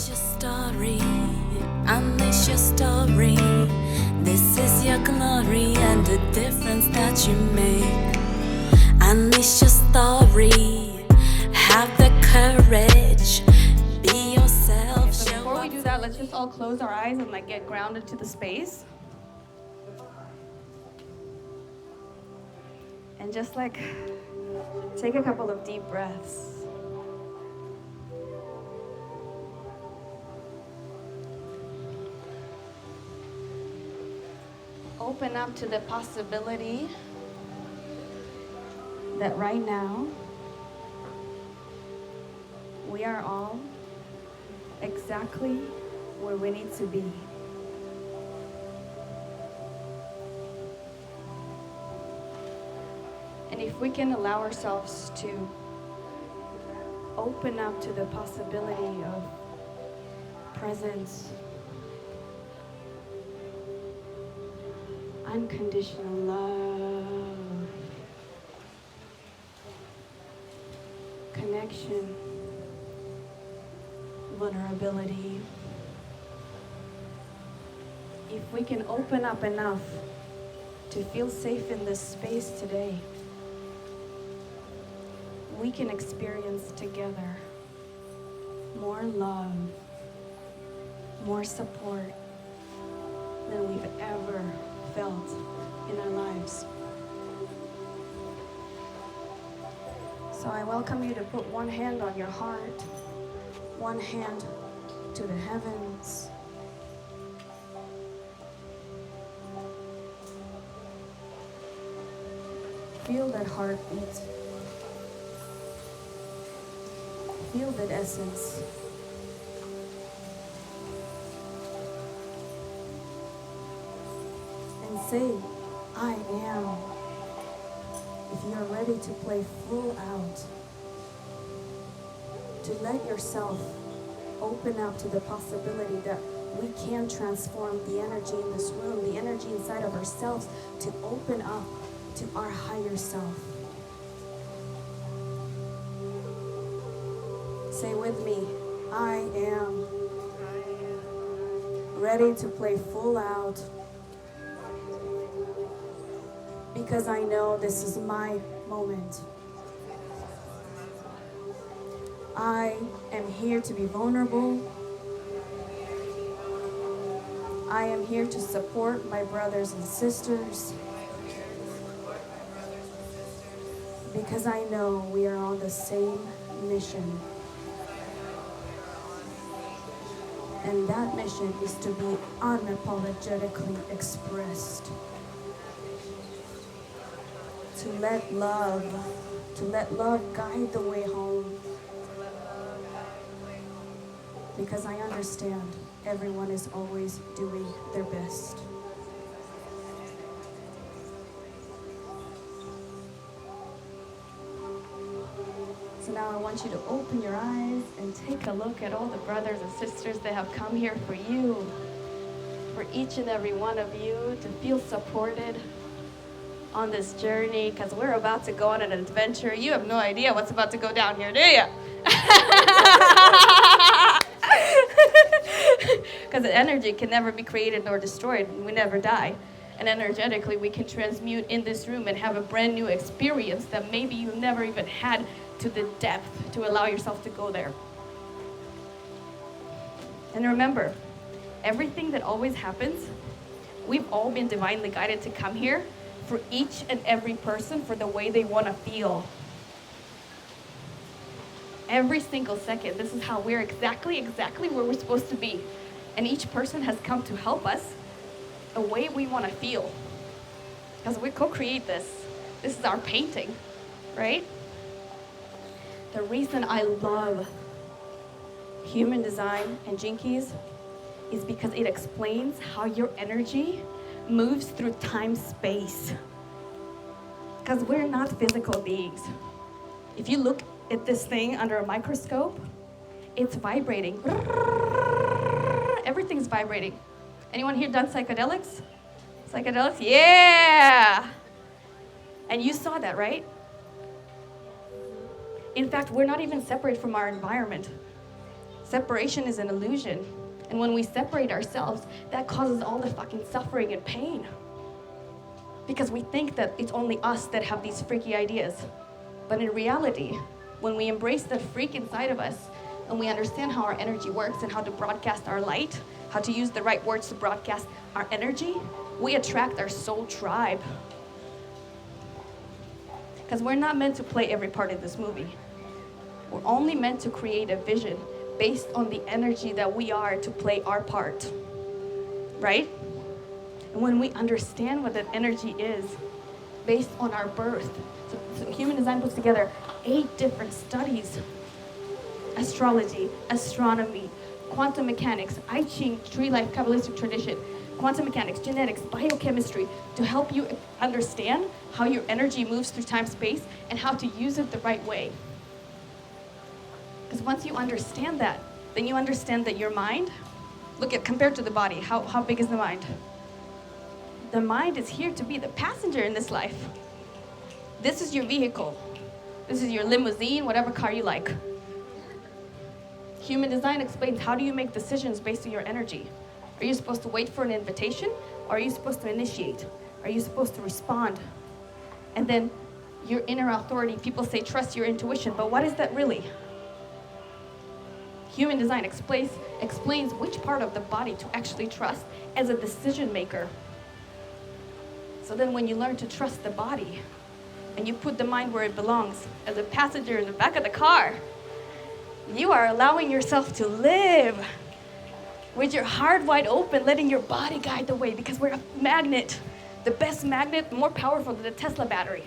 your story, unleash your story. This is your glory and the difference that you make. Unleash your story, have the courage, be yourself. So before we do that, let's just all close our eyes and get grounded to the space. And just take a couple of deep breaths. Open up to the possibility that right now we are all exactly where we need to be. And if we can allow ourselves to open up to the possibility of presence, unconditional love, connection, vulnerability. If we can open up enough to feel safe in this space today, we can experience together more love, more support than we've ever felt in our lives. So I welcome you to put one hand on your heart, one hand to the heavens. Feel that heartbeat. Feel that essence. And say, I am. If you're ready to play full out, to let yourself open up to the possibility that we can transform the energy in this room, the energy inside of ourselves, to open up to our higher self. Say with me, I am ready to play full out because I know this is my moment. I am here to be vulnerable. I am here to support my brothers and sisters because I know we are on the same mission. And that mission is to be unapologetically expressed. To let love guide the way home. Because I understand everyone is always doing their best. So now I want you to open your eyes and take a look at all the brothers and sisters that have come here for you, for each and every one of you to feel supported on this journey, because we're about to go on an adventure. You have no idea what's about to go down here, do you? Because the energy can never be created nor destroyed. We never die. And energetically, we can transmute in this room and have a brand new experience that maybe you never even had to the depth to allow yourself to go there. And remember, everything that always happens, we've all been divinely guided to come here for each and every person for the way they want to feel. Every single second, this is how we're exactly where we're supposed to be. And each person has come to help us the way we want to feel. Because we co-create this. This is our painting, right? The reason I love human design and Jinkies is because it explains how your energy moves through time-space. Because we're not physical beings. If you look at this thing under a microscope, it's vibrating. Everything's vibrating. Anyone here done psychedelics? Psychedelics? Yeah! And you saw that, right? In fact, we're not even separate from our environment. Separation is an illusion. And when we separate ourselves, that causes all the fucking suffering and pain. Because we think that it's only us that have these freaky ideas. But in reality, when we embrace the freak inside of us and we understand how our energy works and how to broadcast our light, how to use the right words to broadcast our energy, we attract our soul tribe. Because we're not meant to play every part of this movie. We're only meant to create a vision based on the energy that we are to play our part, right? And when we understand what that energy is based on our birth, so Human Design puts together 8 different studies: astrology, astronomy, quantum mechanics, I Ching, tree life, Kabbalistic tradition, quantum mechanics, genetics, biochemistry, to help you understand how your energy moves through time, space, and how to use it the right way. Because once you understand that, then you understand that your mind, compared to the body, how big is the mind? The mind is here to be the passenger in this life. This is your vehicle. This is your limousine, whatever car you like. Human Design explains, how do you make decisions based on your energy? Are you supposed to wait for an invitation? Or are you supposed to initiate? Are you supposed to respond? And then your inner authority, people say trust your intuition, but what is that really? Human Design explains which part of the body to actually trust as a decision maker. So then when you learn to trust the body and you put the mind where it belongs, as a passenger in the back of the car, you are allowing yourself to live with your heart wide open, letting your body guide the way, because we're a magnet. The best magnet, more powerful than the Tesla battery.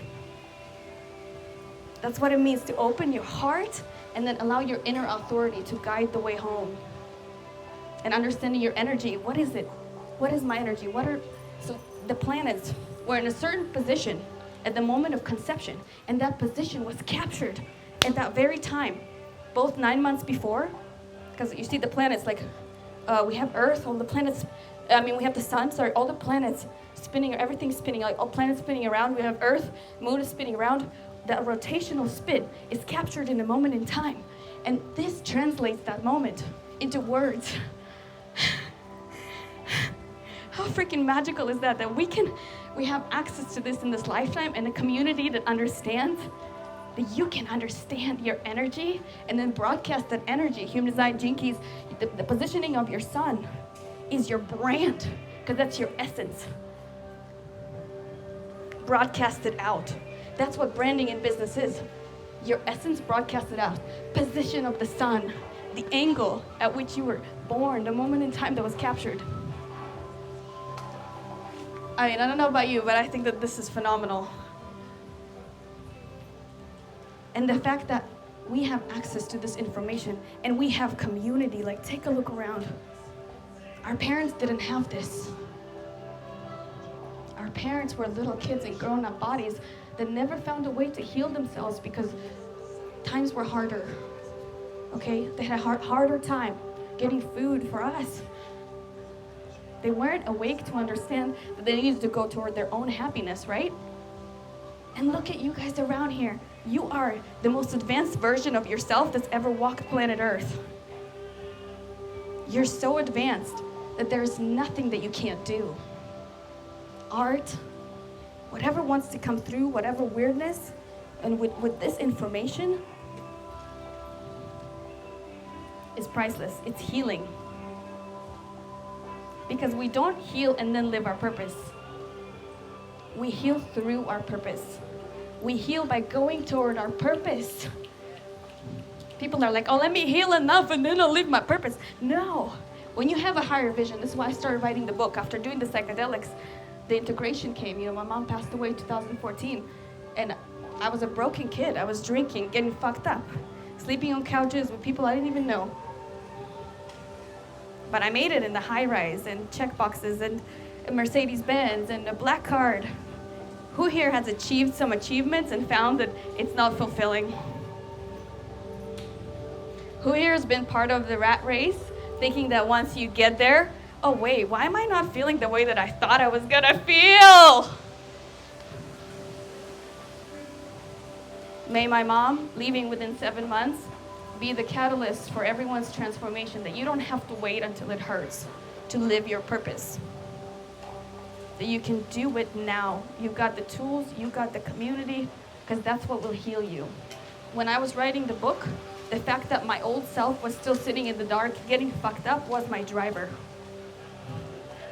That's what it means to open your heart and then allow your inner authority to guide the way home. And understanding your energy, what is it? What is my energy? So the planets were in a certain position at the moment of conception, and that position was captured at that very time, both 9 months before, because you see the planets, like we have Earth, all the planets, we have the sun, all the planets spinning, everything's spinning, like all planets spinning around. We have Earth, moon is spinning around. That rotational spin is captured in a moment in time. And this translates that moment into words. How freaking magical is that? That we have access to this in this lifetime, and a community that understands that you can understand your energy and then broadcast that energy. Human Design, Jinkies, the positioning of your sun is your brand, because that's your essence. Broadcast it out. That's what branding in business is. Your essence broadcasted out. Position of the sun, the angle at which you were born, the moment in time that was captured. I don't know about you, but I think that this is phenomenal. And the fact that we have access to this information and we have community, like take a look around. Our parents didn't have this. Our parents were little kids in grown-up bodies that never found a way to heal themselves because times were harder, okay? They had a harder time getting food for us. They weren't awake to understand that they needed to go toward their own happiness, right? And look at you guys around here. You are the most advanced version of yourself that's ever walked planet Earth. You're so advanced that there's nothing that you can't do. Art, whatever wants to come through, whatever weirdness, and with this information, is priceless. It's healing. Because we don't heal and then live our purpose. We heal through our purpose. We heal by going toward our purpose. People are like, oh, let me heal enough and then I'll live my purpose. No. When you have a higher vision, this is why I started writing the book. After doing the psychedelics, the integration came. My mom passed away in 2014. And I was a broken kid. I was drinking, getting fucked up, sleeping on couches with people I didn't even know. But I made it in the high rise and check boxes and a Mercedes-Benz and a black card. Who here has achieved some achievements and found that it's not fulfilling? Who here has been part of the rat race, thinking that once you get there, oh wait, why am I not feeling the way that I thought I was gonna feel? May my mom, leaving within 7 months, be the catalyst for everyone's transformation, that you don't have to wait until it hurts to live your purpose. That you can do it now. You've got the tools, you've got the community, because that's what will heal you. When I was writing the book, the fact that my old self was still sitting in the dark, getting fucked up, was my driver.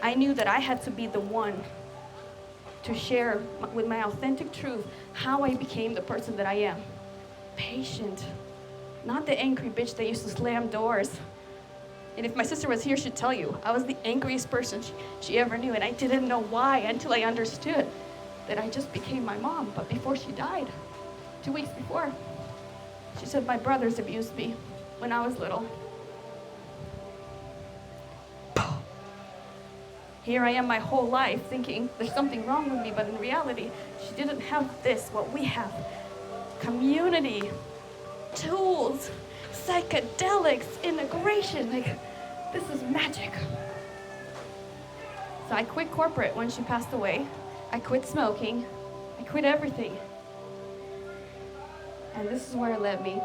I knew that I had to be the one to share with my authentic truth how I became the person that I am. Patient, not the angry bitch that used to slam doors. And if my sister was here, she'd tell you, I was the angriest person she ever knew, and I didn't know why until I understood that I just became my mom. But before she died, 2 weeks before, she said my brothers abused me when I was little. Here I am my whole life thinking there's something wrong with me, but in reality, she didn't have this, what we have. Community, tools, psychedelics, integration, like, this is magic. So I quit corporate when she passed away. I quit smoking. I quit everything. And this is where it led me.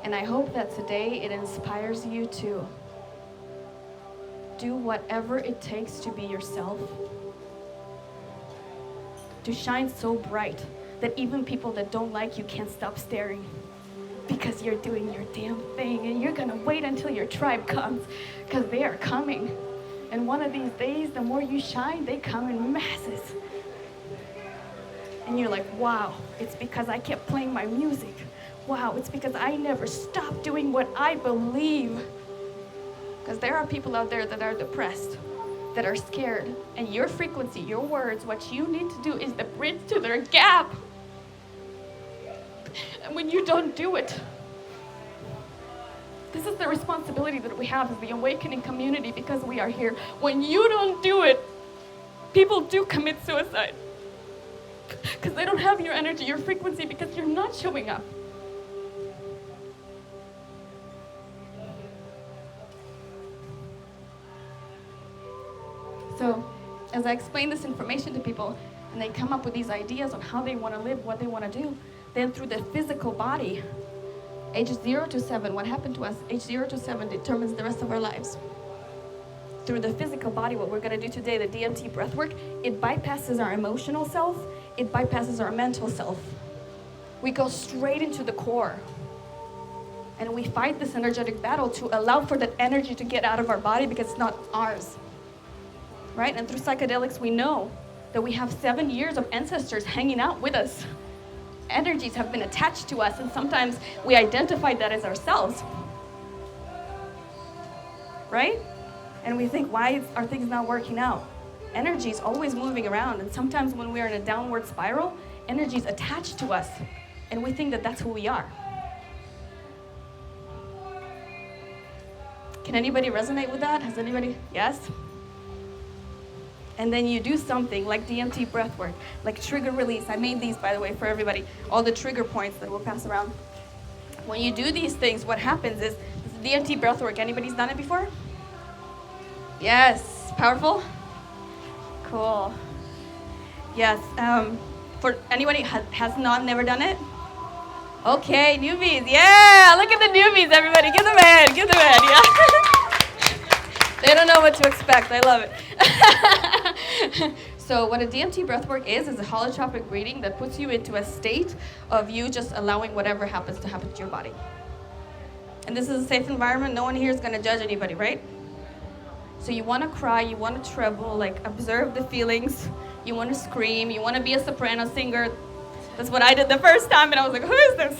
And I hope that today it inspires you to do whatever it takes to be yourself. To shine so bright that even people that don't like you can't stop staring. Because you're doing your damn thing, and you're gonna wait until your tribe comes, because they are coming. And one of these days, the more you shine, they come in masses. And you're like, wow, it's because I kept playing my music. Wow, it's because I never stopped doing what I believe. Because there are people out there that are depressed, that are scared, and your frequency, your words, what you need to do is the bridge to their gap. And when you don't do it, this is the responsibility that we have as the awakening community, because we are here. When you don't do it, people do commit suicide. Because they don't have your energy, your frequency, because you're not showing up. So, as I explain this information to people, and they come up with these ideas on how they want to live, what they want to do, then through the physical body, age 0 to 7, what happened to us, age 0 to 7 determines the rest of our lives. Through the physical body, what we're going to do today, the DMT breathwork, it bypasses our emotional self, it bypasses our mental self. We go straight into the core. And we fight this energetic battle to allow for that energy to get out of our body, because it's not ours. Right? And through psychedelics, we know that we have 7 years of ancestors hanging out with us. Energies have been attached to us, and sometimes we identify that as ourselves. Right? And we think, why are things not working out? Energy is always moving around, and sometimes when we're in a downward spiral, energy is attached to us, and we think that that's who we are. Can anybody resonate with that? Has anybody? Yes? And then you do something like DMT breathwork, like trigger release. I made these, by the way, for everybody, all the trigger points that we'll pass around. When you do these things, what happens is, DMT breathwork, anybody's done it before? Yes, powerful? Cool. Yes, for anybody has never done it? Okay, newbies, yeah, look at the newbies, everybody, give them a hand, yeah. They don't know what to expect, I love it. So what a DMT breathwork is a holotropic breathing that puts you into a state of you just allowing whatever happens to happen to your body. And this is a safe environment, no one here is gonna judge anybody, right? So you wanna cry, you wanna tremble, like observe the feelings, you wanna scream, you wanna be a soprano singer. That's what I did the first time, and I was like, who is this?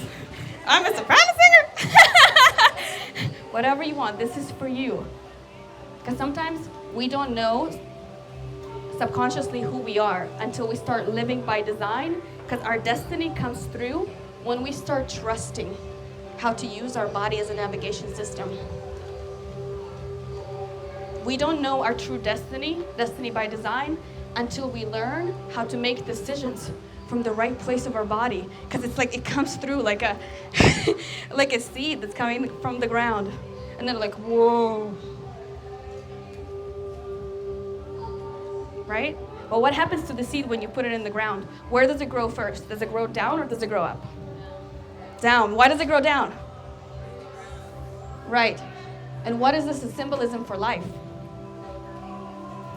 I'm a soprano singer? Whatever you want, this is for you. Because sometimes we don't know subconsciously who we are until we start living by design, because our destiny comes through when we start trusting how to use our body as a navigation system. We don't know our true destiny by design, until we learn how to make decisions from the right place of our body, because it's like it comes through like a like a seed that's coming from the ground, and then like, whoa, right? Well, what happens to the seed when you put it in the ground? Where does it grow first? Does it grow down or does it grow up? Down. Why does it grow down? Right. And what is this a symbolism for life?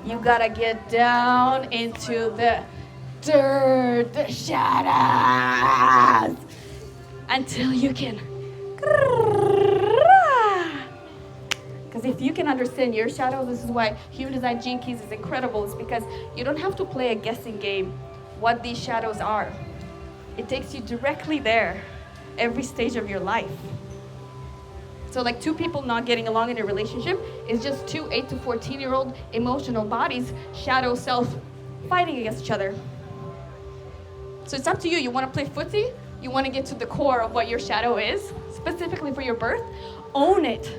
You gotta get down into the dirt, the shadows, until you can. Because if you can understand your shadows, this is why Human Design Gene Keys is incredible. It's because you don't have to play a guessing game what these shadows are. It takes you directly there every stage of your life. So like two people not getting along in a relationship is just two 8 to 14-year-old emotional bodies, shadow self, fighting against each other. So it's up to you. You want to play footsie? You want to get to the core of what your shadow is, specifically for your birth? Own it.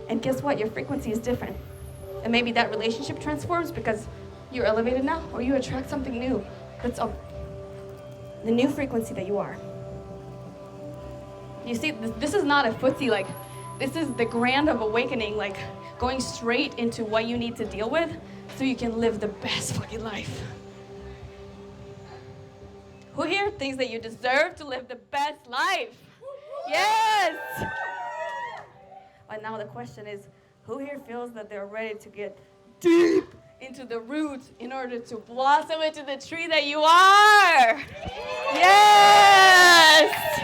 And guess what? Your frequency is different. And maybe that relationship transforms because you're elevated now, or you attract something new that's of the new frequency that you are. You see, this is not a footsie, like, this is the grand of awakening, like going straight into what you need to deal with so you can live the best fucking life. Who here thinks that you deserve to live the best life? Yes! But now the question is, who here feels that they're ready to get deep into the roots in order to blossom into the tree that you are? Yes!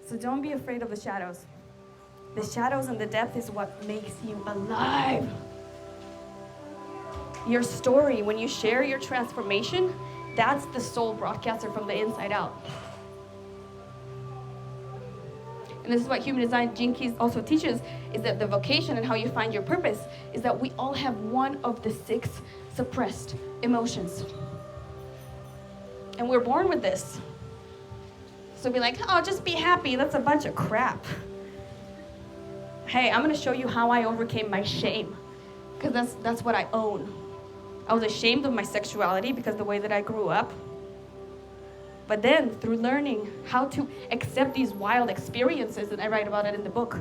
So don't be afraid of the shadows. The shadows and the depth is what makes you alive. Your story, when you share your transformation, that's the soul broadcaster from the inside out. And this is what Human Design Gene Keys also teaches, is that the vocation and how you find your purpose is that we all have one of the 6 suppressed emotions. And we're born with this. So be like, oh, just be happy. That's a bunch of crap. Hey, I'm going to show you how I overcame my shame, because that's what I own. I was ashamed of my sexuality because of the way that I grew up. But then, through learning how to accept these wild experiences, and I write about it in the book,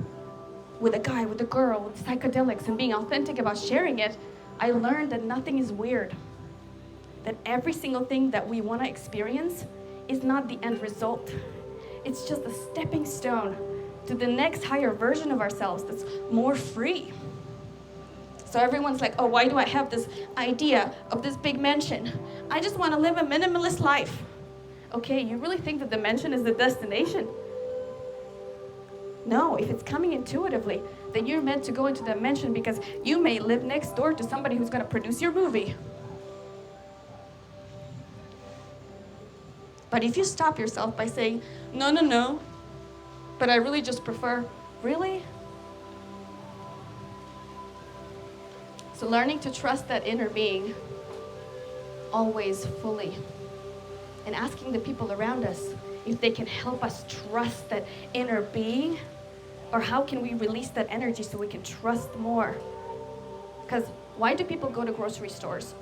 with a guy, with a girl, with psychedelics, and being authentic about sharing it, I learned that nothing is weird. That every single thing that we want to experience is not the end result. It's just a stepping stone to the next higher version of ourselves that's more free. So everyone's like, oh, why do I have this idea of this big mansion? I just want to live a minimalist life. Okay, you really think that the mansion is the destination? No, if it's coming intuitively, then you're meant to go into that mansion because you may live next door to somebody who's going to produce your movie. But if you stop yourself by saying, no, but I really just prefer, really? So learning to trust that inner being always fully, and asking the people around us if they can help us trust that inner being, or how can we release that energy so we can trust more? Because why do people go to grocery stores?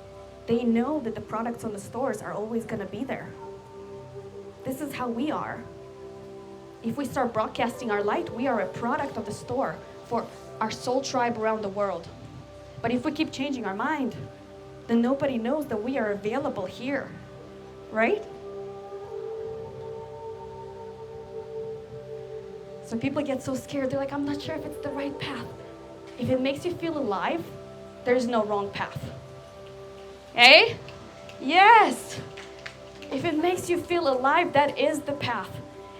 They know that the products on the stores are always going to be there. This is how we are. If we start broadcasting our light, we are a product of the store for our soul tribe around the world. But if we keep changing our mind, then nobody knows that we are available here, right? So people get so scared, they're like, I'm not sure if it's the right path. If it makes you feel alive, there's no wrong path. Eh? Yes! If it makes you feel alive, that is the path.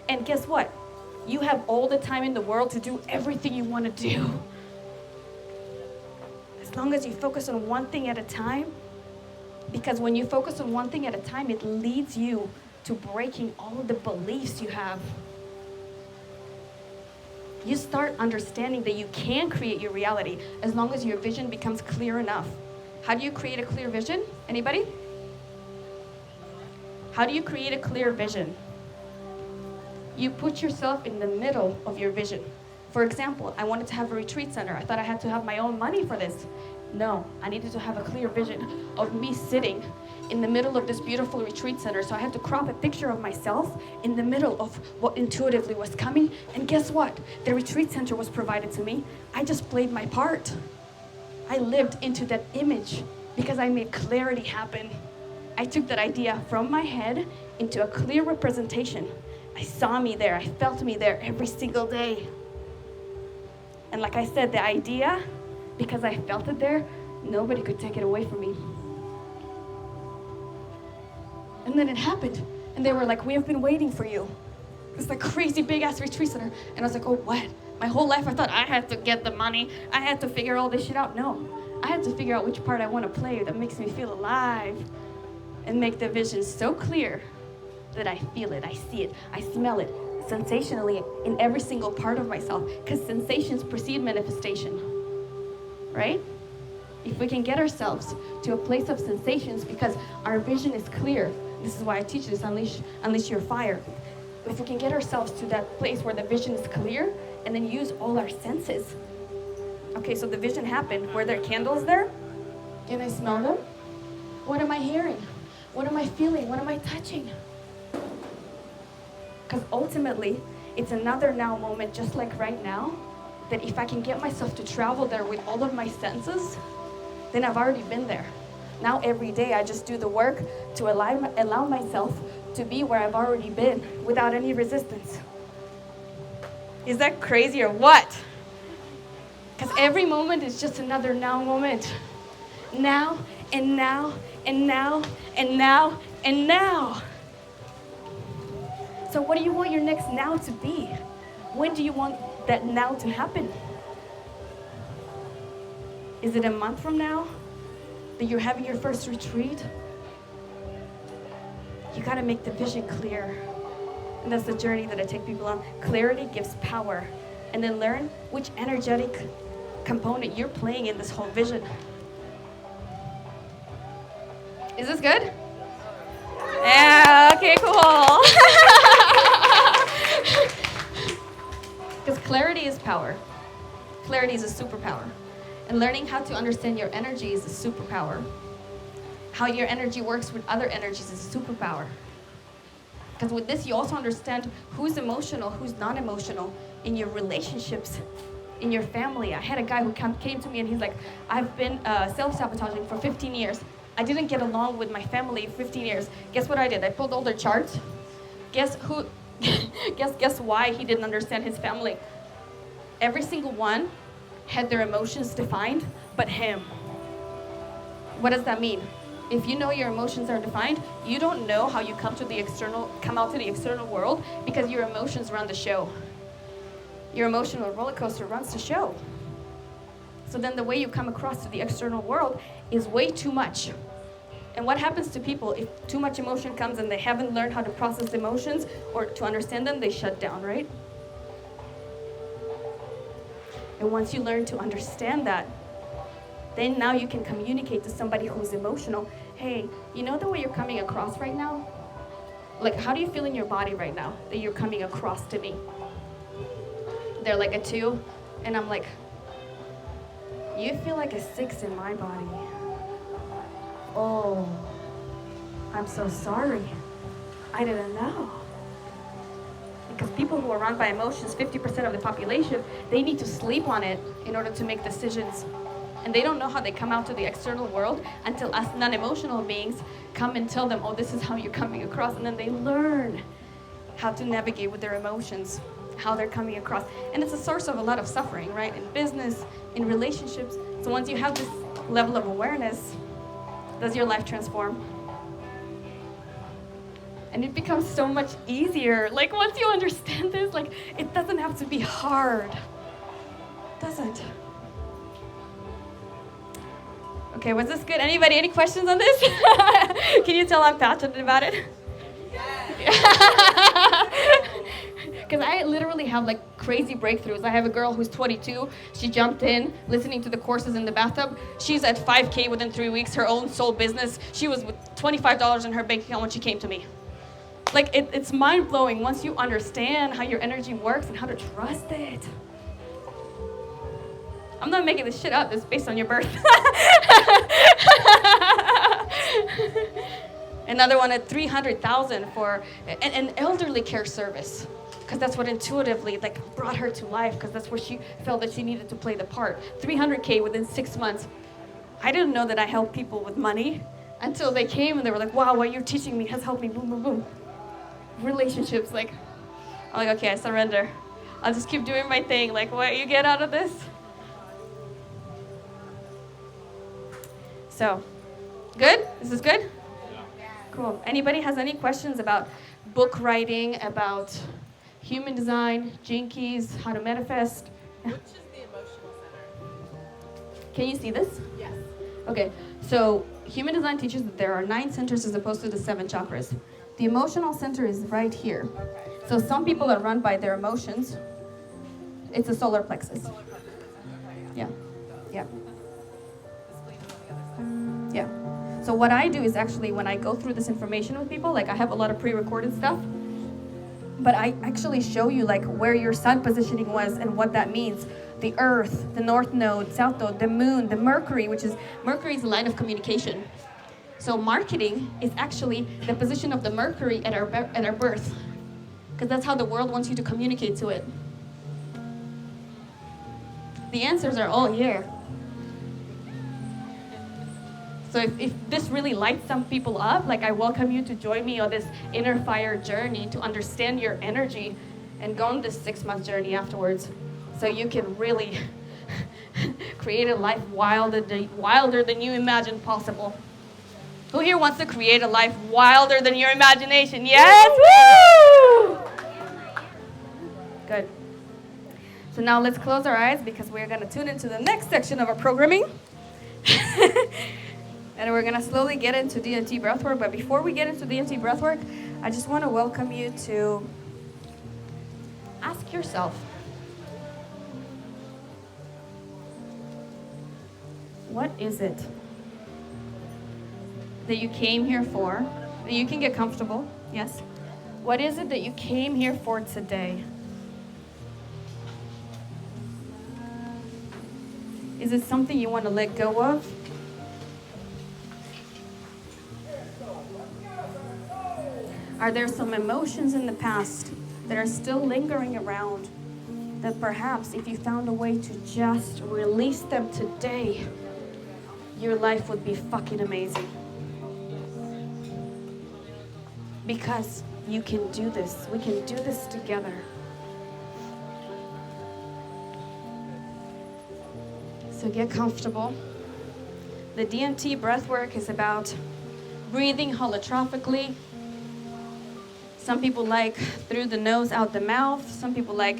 And guess what? You have all the time in the world to do everything you want to do. As long as you focus on one thing at a time, because when you focus on one thing at a time, it leads you to breaking all of the beliefs you have. You start understanding that you can create your reality as long as your vision becomes clear enough. How do you create a clear vision? Anybody? How do you create a clear vision? You put yourself in the middle of your vision. For example, I wanted to have a retreat center. I thought I had to have my own money for this. No, I needed to have a clear vision of me sitting in the middle of this beautiful retreat center. So I had to crop a picture of myself in the middle of what intuitively was coming. And guess what? The retreat center was provided to me. I just played my part. I lived into that image because I made clarity happen. I took that idea from my head into a clear representation. I saw me there. I felt me there every single day. And like I said, the idea, because I felt it there, nobody could take it away from me. And then it happened. And they were like, we have been waiting for you. It's like crazy big ass retreat center. And I was like, oh, what? My whole life I thought I had to get the money. I had to figure all this shit out. No, I had to figure out which part I want to play that makes me feel alive and make the vision so clear that I feel it, I see it, I smell it sensationally in every single part of myself, because sensations precede manifestation, right? If we can get ourselves to a place of sensations because our vision is clear, this is why I teach this, unleash your fire. If we can get ourselves to that place where the vision is clear and then use all our senses. Okay, so the vision happened. Were there candles there? Can I smell them? What am I hearing? What am I feeling? What am I touching? Because ultimately, it's another now moment, just like right now, that if I can get myself to travel there with all of my senses, then I've already been there. Now every day I just do the work to allow myself to be where I've already been without any resistance. Is that crazy or what? Because every moment is just another now moment. Now, and now, and now, and now, and now. So what do you want your next now to be? When do you want that now to happen? Is it a month from now that you're having your first retreat? You gotta make the vision clear. And that's the journey that I take people on. Clarity gives power. And then learn which energetic component you're playing in this whole vision. Is this good? Yeah, okay, cool. Because clarity is power. Clarity is a superpower. And learning how to understand your energy is a superpower. How your energy works with other energies is a superpower. Because with this, you also understand who's emotional, who's non-emotional in your relationships, in your family. I had a guy who came to me and he's like, I've been self-sabotaging for 15 years. I didn't get along with my family 15 years. Guess what I did? I pulled all their charts. Guess who? Guess why he didn't understand his family? Every single one had their emotions defined, but him. What does that mean? If you know your emotions are defined, you don't know how you come out to the external world because your emotions run the show. Your emotional roller coaster runs the show. So then the way you come across to the external world is way too much. And what happens to people if too much emotion comes and they haven't learned how to process emotions or to understand them, they shut down, right? And once you learn to understand that, then now you can communicate to somebody who's emotional. Hey, you know the way you're coming across right now? Like, how do you feel in your body right now that you're coming across to me? They're like a 2, and I'm like, you feel like a 6 in my body. Oh, I'm so sorry. I didn't know. Because people who are run by emotions, 50% of the population, they need to sleep on it in order to make decisions. And they don't know how they come out to the external world until us non-emotional beings come and tell them, oh, this is how you're coming across. And then they learn how to navigate with their emotions, how they're coming across. And it's a source of a lot of suffering, right? In business, in relationships. So once you have this level of awareness, does your life transform? And it becomes so much easier. Like once you understand this, like it doesn't have to be hard. It doesn't. Okay, was this good? Anybody, any questions on this? Can you tell I'm passionate about it? Because I literally have like crazy breakthroughs. I have a girl who's 22. She jumped in, listening to the courses in the bathtub. She's at 5K within 3 weeks, her own sole business. She was with $25 in her bank account when she came to me. Like, it's mind-blowing once you understand how your energy works and how to trust it. I'm not making this shit up. It's based on your birth. Another one at $300,000 for an elderly care service, because that's what intuitively like brought her to life, because that's where she felt that she needed to play the part. $300K within 6 months. I didn't know that I helped people with money until they came and they were like, wow, what you're teaching me has helped me, boom, boom, boom. Relationships, like, I'm like, okay, I surrender. I'll just keep doing my thing. Like, what you get out of this? So, good? This is good? Cool. Anybody has any questions about book writing, about human design, gene keys, how to manifest? Which is the emotional center? Can you see this? Yes. Okay, so human design teaches that there are 9 centers as opposed to the 7 chakras. The emotional center is right here. Okay. So some people are run by their emotions. It's a solar plexus. Solar plexus. Okay, yeah. Yeah, yeah, The spleen is on the other side. yeah. So what I do is actually when I go through this information with people, like I have a lot of pre-recorded stuff, but I actually show you like where your sun positioning was and what that means. The earth, the north node, south node, the moon, the Mercury, which is Mercury is the line of communication. So marketing is actually the position of the Mercury at our birth, because that's how the world wants you to communicate to it. The answers are all here. So if this really lights some people up, like I welcome you to join me on this inner fire journey to understand your energy and go on this 6-month journey afterwards so you can really create a life wilder than you imagined possible. Who here wants to create a life wilder than your imagination? Yes? Woo! Good. So now let's close our eyes because we're going to tune into the next section of our programming. And we're going to slowly get into DMT breathwork. But before we get into DMT breathwork, I just want to welcome you to ask yourself, what is it that you came here for? You can get comfortable, yes. What is it that you came here for today? Is it something you want to let go of? Are there some emotions in the past that are still lingering around that perhaps if you found a way to just release them today, your life would be fucking amazing? Because you can do this. We can do this together. So get comfortable. The DMT breathwork is about breathing holotrophically. Some people like through the nose, out the mouth. Some people like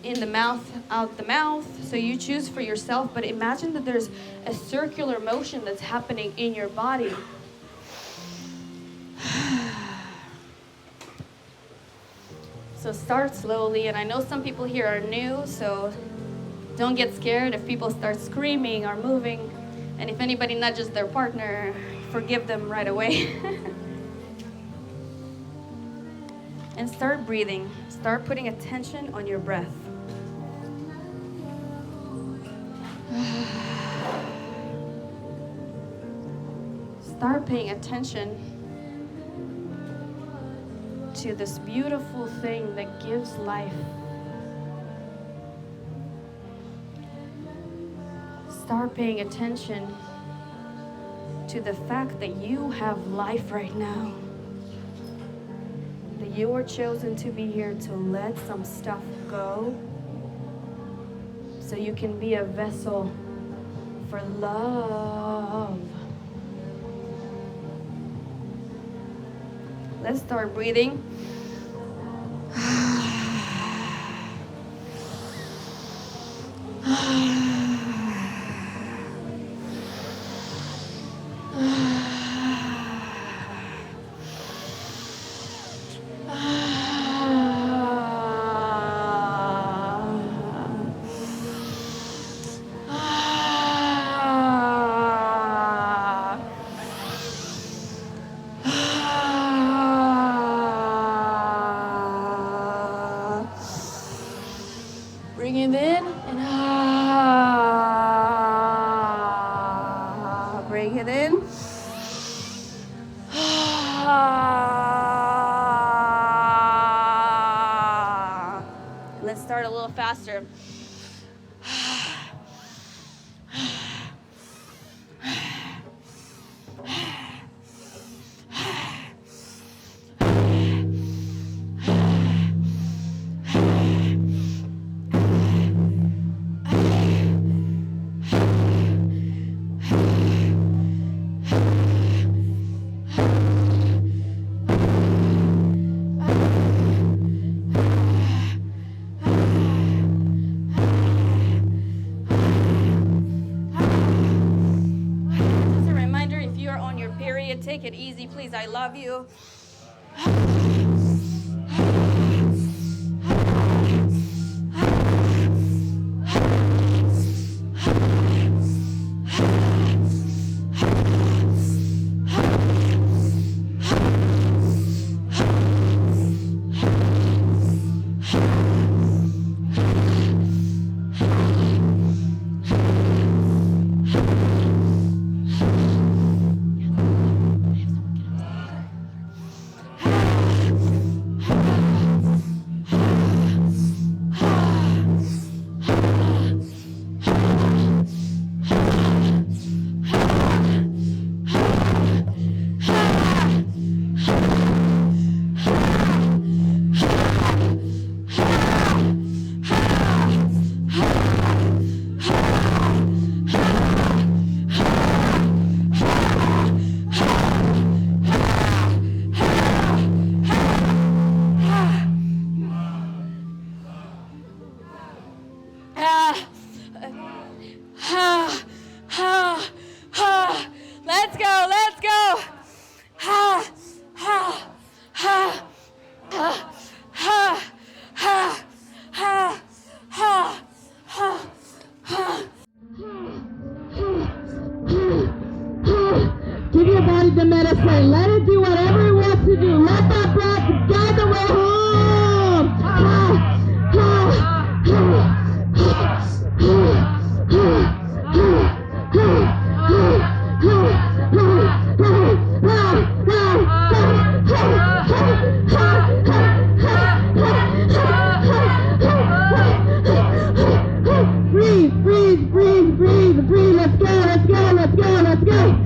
in the mouth, out the mouth. So you choose for yourself, but imagine that there's a circular motion that's happening in your body. So start slowly, and I know some people here are new, so don't get scared if people start screaming or moving. And if anybody nudges their partner, forgive them right away. And start breathing. Start putting attention on your breath. Start paying attention to this beautiful thing that gives life. Start paying attention to the fact that you have life right now. That you are chosen to be here to let some stuff go so you can be a vessel for love. Let's start breathing. Bring it in and bring it in. Let's start a little faster. Take it easy, please. I love you. Let's go, let's go. Give your body the medicine. Let it do whatever it wants to do. Let that breath guide the way home. Breathe, breathe, breathe, breathe, breathe. Let's go, let's go, let's go, let's go.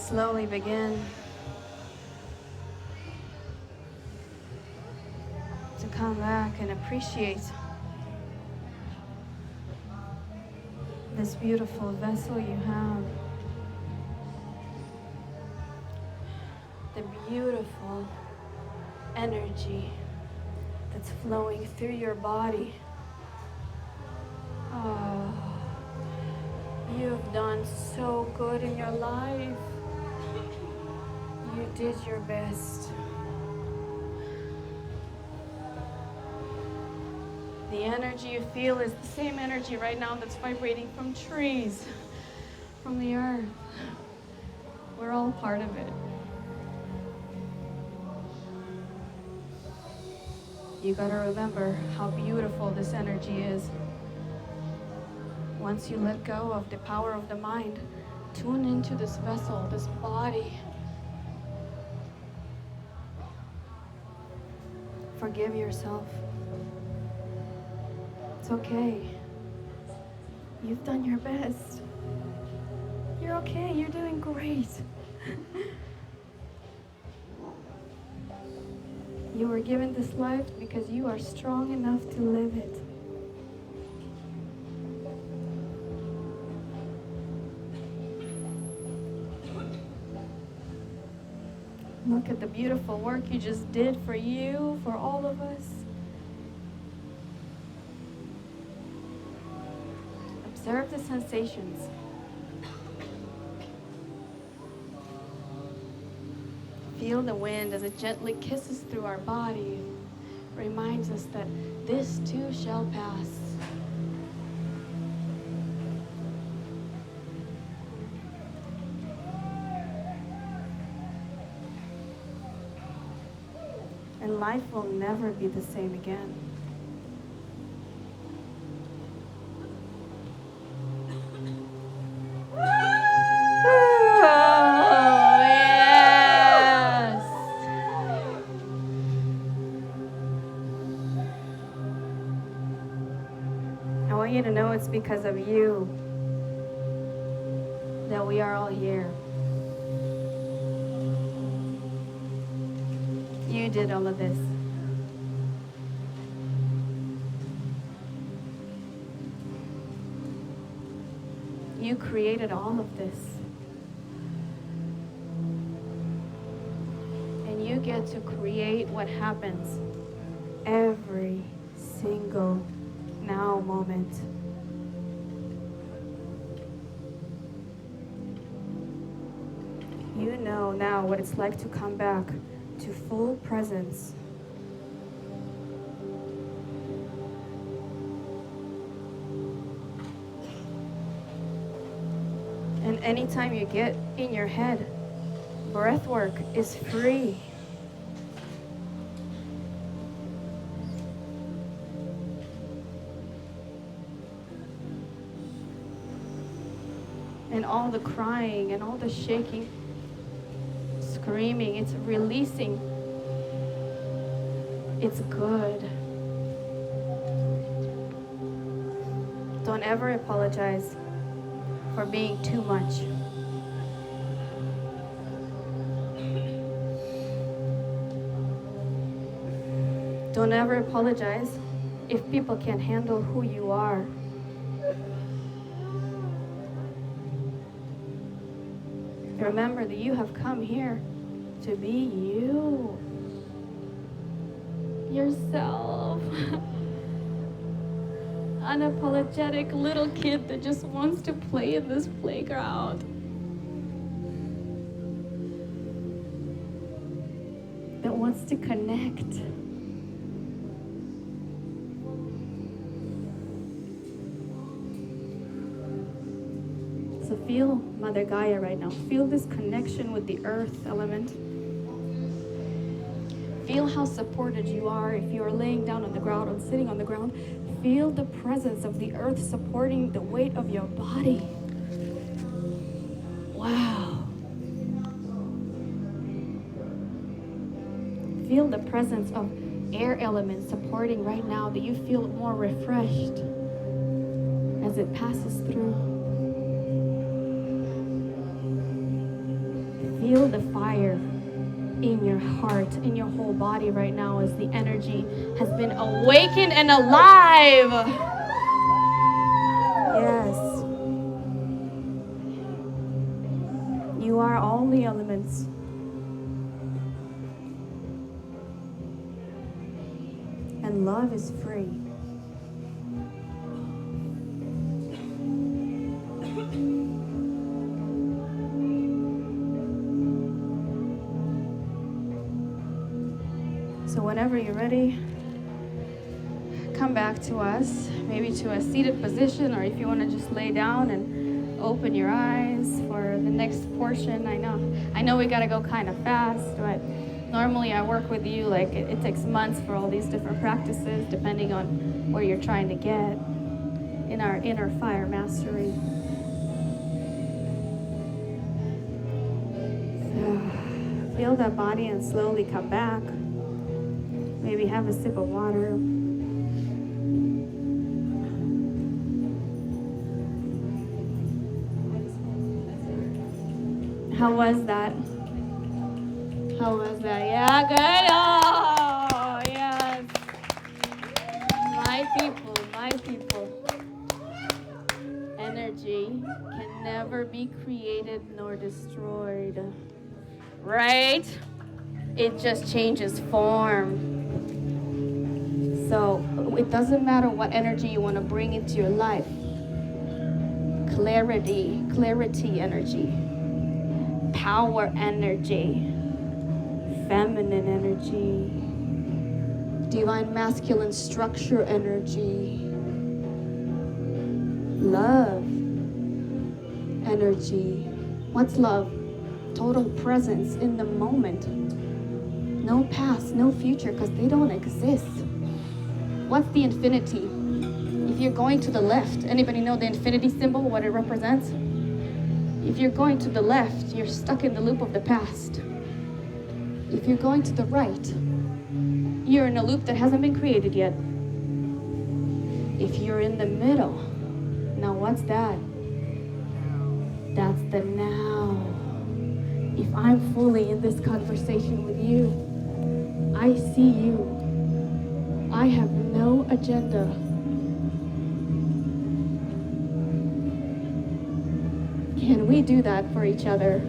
slowly begin to come back and appreciate this beautiful vessel you have. The beautiful energy that's flowing through your body. Oh, you've done so good in your life. You did your best. The energy you feel is the same energy right now that's vibrating from trees, from the earth. We're all part of it. You gotta remember how beautiful this energy is. Once you let go of the power of the mind, tune into this vessel, this body. Forgive yourself. It's okay. You've done your best. You're okay. You're doing great. You were given this life because you are strong enough to live it. Look at the beautiful work you just did for you, for all of us. Observe the sensations. Feel the wind as it gently kisses through our body. Reminds us that this too shall pass. And life will never be the same again. You to know it's because of you that we are all here. You did all of this. You created all of this. And you get to create what happens every single now moment. You know now what it's like to come back to full presence. And anytime you get in your head, breathwork is free. And all the crying and all the shaking, screaming, it's releasing. It's good. Don't ever apologize for being too much. Don't ever apologize if people can't handle who you are. Remember that you have come here to be you, yourself. Unapologetic little kid that just wants to play in this playground. That wants to connect. So feel Mother Gaia right now. Feel this connection with the earth element. Feel how supported you are if you are laying down on the ground or sitting on the ground. Feel the presence of the earth supporting the weight of your body. Wow. Feel the presence of air elements supporting right now, that you feel more refreshed as it passes through. feel the fire in your heart, in your whole body right now as the energy has been awakened and alive. Yes. You are all the elements. And love is free. So whenever you're ready, come back to us, maybe to a seated position, or if you want to just lay down and open your eyes for the next portion. I know we got to go kind of fast, but normally I work with you, like it takes months for all these different practices, depending on where you're trying to get in our inner fire mastery. So feel that body and slowly come back. Maybe have a sip of water. How was that? How was that? Yeah, good. Oh, yes. My people. Energy can never be created nor destroyed. Right? It just changes form. So it doesn't matter what energy you want to bring into your life. Clarity energy. Power energy. Feminine energy. Divine masculine structure energy. Love energy. What's love? Total presence in the moment. No past, no future, because they don't exist. What's the infinity? If you're going to the left, anybody know the infinity symbol, what it represents? If you're going to the left, you're stuck in the loop of the past. If you're going to the right, you're in a loop that hasn't been created yet. If you're in the middle, now what's that? That's the now. If I'm fully in this conversation with you, I see you. I have no agenda. Can we do that for each other?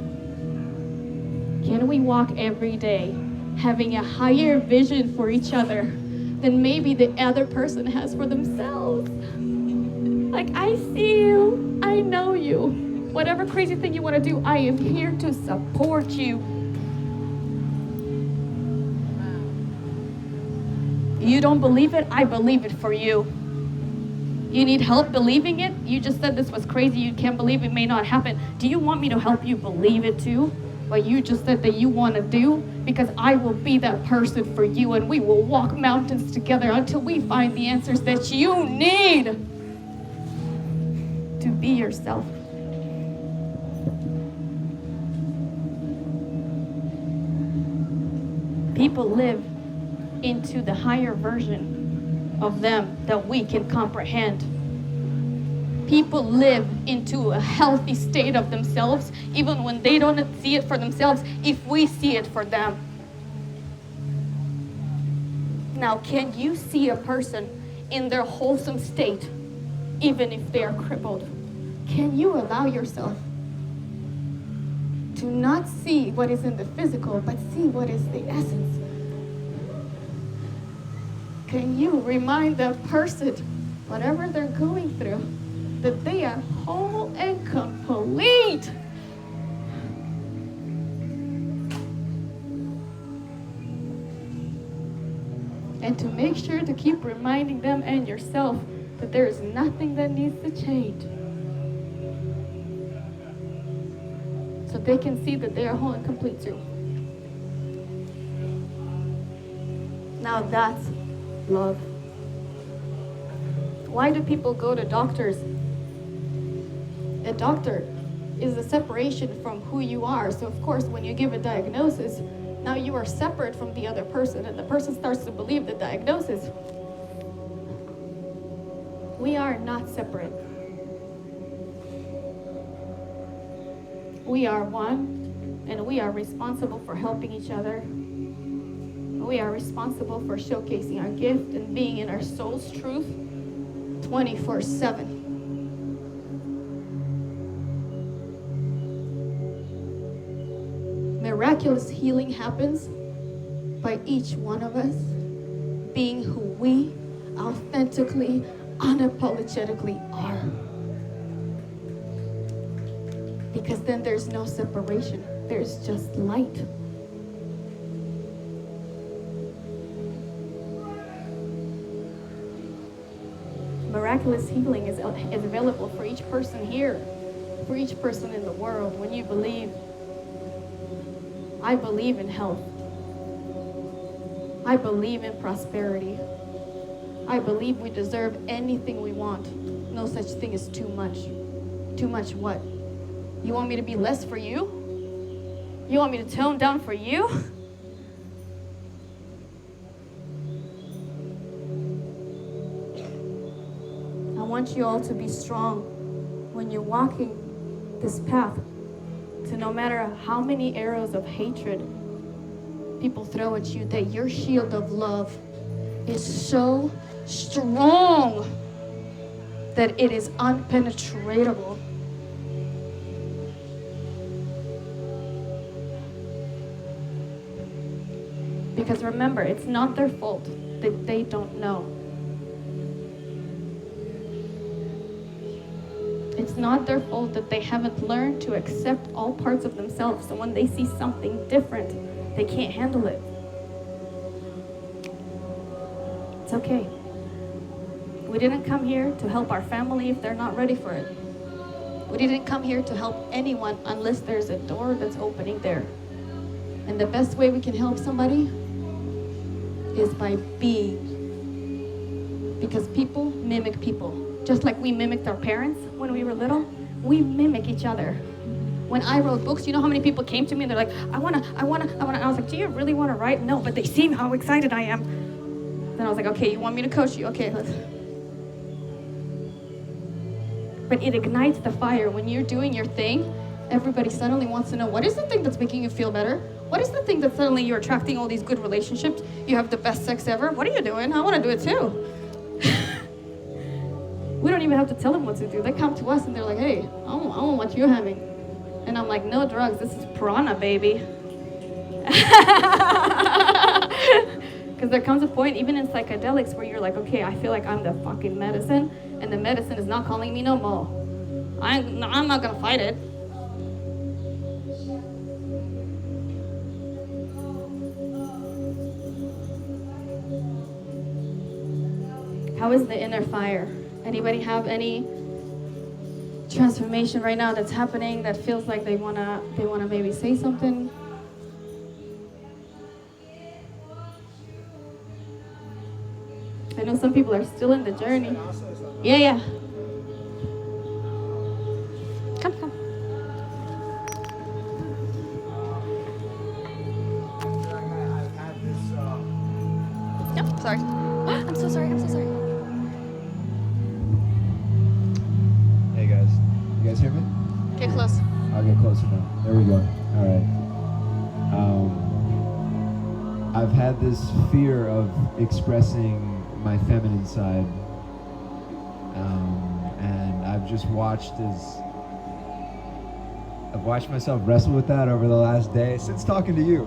Can we walk every day having a higher vision for each other than maybe the other person has for themselves? Like, I see you, I know you. Whatever crazy thing you want to do, I am here to support you. You don't believe it? I believe it for you. You need help believing it? You just said this was crazy. You can't believe it may not happen. Do you want me to help you believe it too? What you just said that you want to do? Because I will be that person for you, and we will walk mountains together until we find the answers that you need to be yourself. People live into the higher version of them that we can comprehend. People live into a healthy state of themselves, even when they don't see it for themselves, if we see it for them. Now, can you see a person in their wholesome state, even if they are crippled? Can you allow yourself to not see what is in the physical, but see what is the essence? Can you remind that person, whatever they're going through, that they are whole and complete? And to make sure to keep reminding them and yourself that there is nothing that needs to change. So they can see that they are whole and complete too. Now that's love. Why do people go to doctors? A doctor is a separation from who you are. So of course, when you give a diagnosis, now you are separate from the other person, and the person starts to believe the diagnosis. We are not separate. We are one, And we are responsible for helping each other. We are responsible for showcasing our gift and being in our soul's truth 24/7. Miraculous healing happens by each one of us being who we authentically, unapologetically are. Because then there's no separation. There's just light. Miraculous healing is available for each person here, for each person in the world. When you believe, I believe in health. I believe in prosperity. I believe we deserve anything we want. No such thing as too much. Too much what? You want me to be less for you? You want me to tone down for you? I want you all to be strong when you're walking this path, to no matter how many arrows of hatred people throw at you, that your shield of love is so strong that it is unpenetratable. Because remember, it's not their fault that they don't know. It's not their fault that they haven't learned to accept all parts of themselves. So when they see something different, they can't handle it. It's okay. We didn't come here to help our family if they're not ready for it. We didn't come here to help anyone unless there's a door that's opening there. And the best way we can help somebody is by being. Because people mimic people. Just like we mimicked our parents when we were little, we mimic each other. When I wrote books, you know how many people came to me and they're like, I wanna. I was like, do you really wanna write? No, but they see how excited I am. Then I was like, okay, you want me to coach you? Okay, let's. But it ignites the fire. When you're doing your thing, everybody suddenly wants to know, what is the thing that's making you feel better? What is the thing that suddenly you're attracting all these good relationships? You have the best sex ever? What are you doing? I wanna do it too. We don't even have to tell them what to do. They come to us and they're like, hey, I want what you're having. And I'm like, no drugs, this is prana, baby. Because there comes a point, even in psychedelics, where you're like, okay, I feel like I'm the fucking medicine, and the medicine is not calling me no more. I'm not gonna fight it. How is the inner fire? Anybody have any transformation right now that's happening that feels like they wanna maybe say something? I know some people are still in the journey. Yeah. Come. Yep, sorry. I'm so sorry. Hey guys, you guys hear me? Get close. I'll get closer now. There we go. All right. I've had this fear of expressing my feminine side, and I've just watched myself wrestle with that over the last day since talking to you.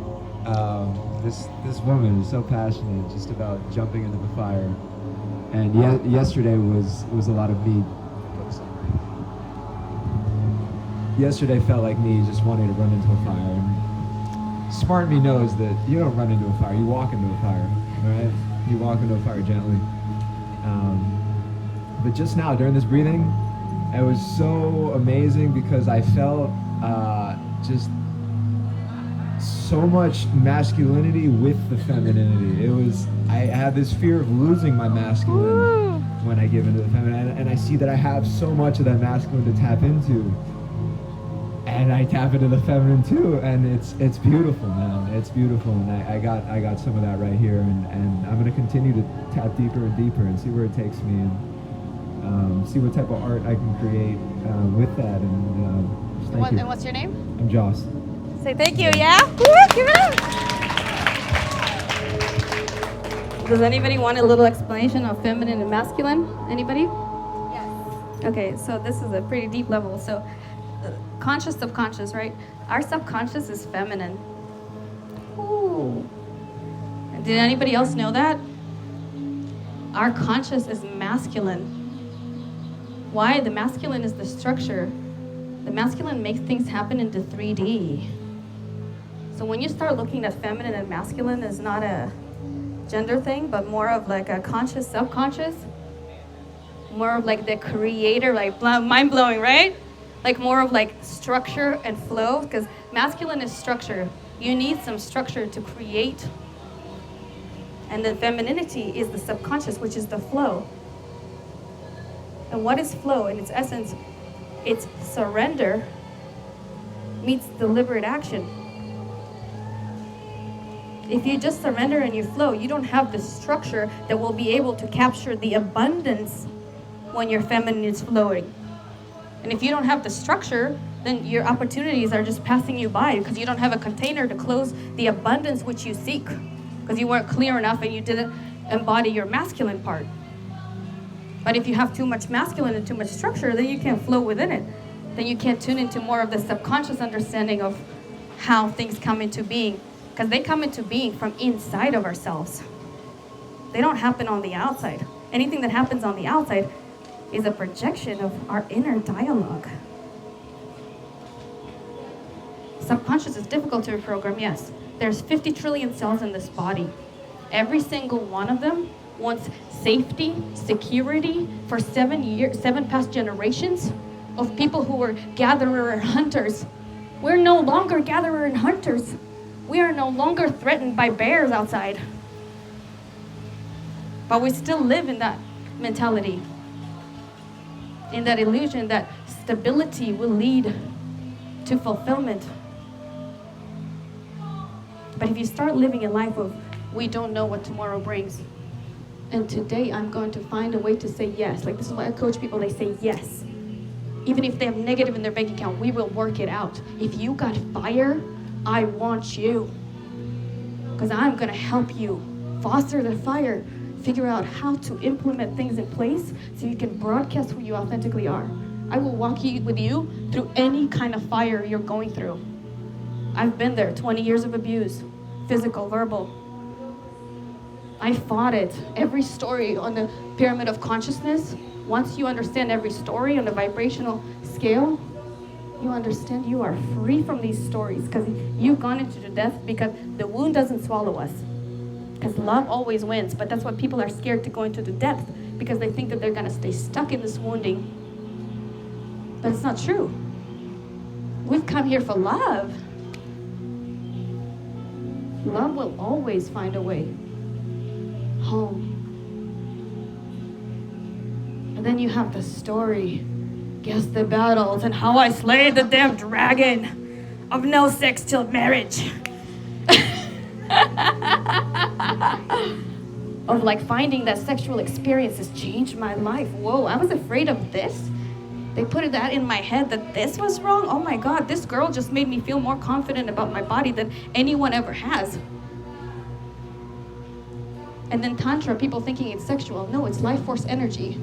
This woman is so passionate just about jumping into the fire, and yesterday was a lot of me. Yesterday felt like me just wanting to run into a fire. And smart me knows that you don't run into a fire, you walk into a fire, right? You walk into a fire gently. But just now, during this breathing, it was so amazing because I felt just so much masculinity with the femininity. I had this fear of losing my masculine when I give into the feminine, and I see that I have so much of that masculine to tap into. And I tap into the feminine too, and it's beautiful, man. It's beautiful, and I got some of that right here, and I'm gonna continue to tap deeper and deeper and see where it takes me, and see what type of art I can create with that. And thank you. And what's your name? I'm Joss. Say thank you, yeah? Woo, give it up. Does anybody want a little explanation of feminine and masculine? Anybody? Yes. Okay, so this is a pretty deep level. So conscious, subconscious, right? Our subconscious is feminine. Ooh. Did anybody else know that? Our conscious is masculine. Why? The masculine is the structure. The masculine makes things happen into 3D. So when you start looking at feminine and masculine, it's not a gender thing, but more of like a conscious, subconscious. More of like the creator, like mind-blowing, right? Like more of like structure and flow, because masculine is structure. You need some structure to create. And then femininity is the subconscious, which is the flow. And what is flow? In its essence, it's surrender meets deliberate action. If you just surrender and you flow, you don't have the structure that will be able to capture the abundance when your feminine is flowing. And if you don't have the structure, then your opportunities are just passing you by because you don't have a container to close the abundance which you seek, because you weren't clear enough and you didn't embody your masculine part. But if you have too much masculine and too much structure, then you can't flow within it. Then you can't tune into more of the subconscious understanding of how things come into being, because they come into being from inside of ourselves. They don't happen on the outside. Anything that happens on the outside is a projection of our inner dialogue. Subconscious is difficult to reprogram, yes. There's 50 trillion cells in this body. Every single one of them wants safety, security for 7 past generations of people who were gatherer and hunters. We're no longer gatherer and hunters. We are no longer threatened by bears outside. But we still live in that mentality, in that illusion that stability will lead to fulfillment. But if you start living a life of, we don't know what tomorrow brings, and today I'm going to find a way to say yes. Like, this is why I coach people, they say yes. Even if they have negative in their bank account, we will work it out. If you got fire, I want you. Because I'm gonna help you foster the fire, figure out how to implement things in place so you can broadcast who you authentically are. I will walk with you through any kind of fire you're going through. I've been there, 20 years of abuse, physical, verbal. I fought it. Every story on the pyramid of consciousness, once you understand every story on the vibrational scale, you understand you are free from these stories, because you've gone into the death because the wound doesn't swallow us. Because love always wins, but that's why people are scared to go into the depth, because they think that they're gonna stay stuck in this wounding. But it's not true. We've come here for love. Love will always find a way home. And then you have the story. Guess the battles and how I slayed the damn dragon of no sex till marriage. Of like finding that sexual experience has changed my life. Whoa, I was afraid of this. They put that in my head that this was wrong. Oh my God, this girl just made me feel more confident about my body than anyone ever has. And then Tantra, people thinking it's sexual. No, it's life force energy.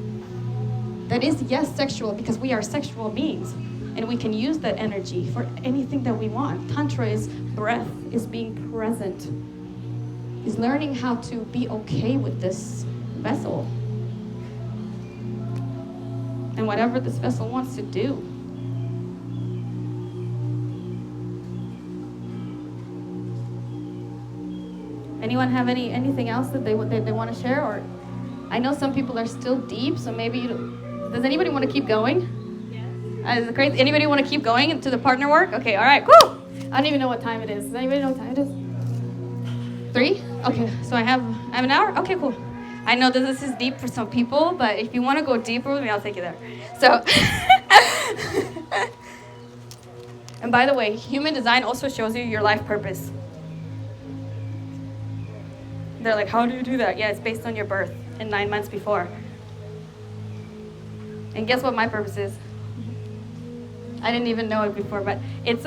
That is, yes, sexual, because we are sexual beings. And we can use that energy for anything that we want. Tantra is breath, is being present. Is learning how to be okay with this vessel. And whatever this vessel wants to do. Anyone have anything else that they want to share? Or I know some people are still deep, so maybe does anybody want to keep going? Yes. Is it crazy? Anybody want to keep going into the partner work? Okay, all right, woo! I don't even know what time it is. Does anybody know what time it is? 3? Okay, so I have an hour? Okay, cool. I know that this is deep for some people, but if you want to go deeper with me, I'll take you there. So, and by the way, human design also shows you your life purpose. They're like, how do you do that? Yeah, it's based on your birth and 9 months before. And guess what my purpose is? I didn't even know it before, but it's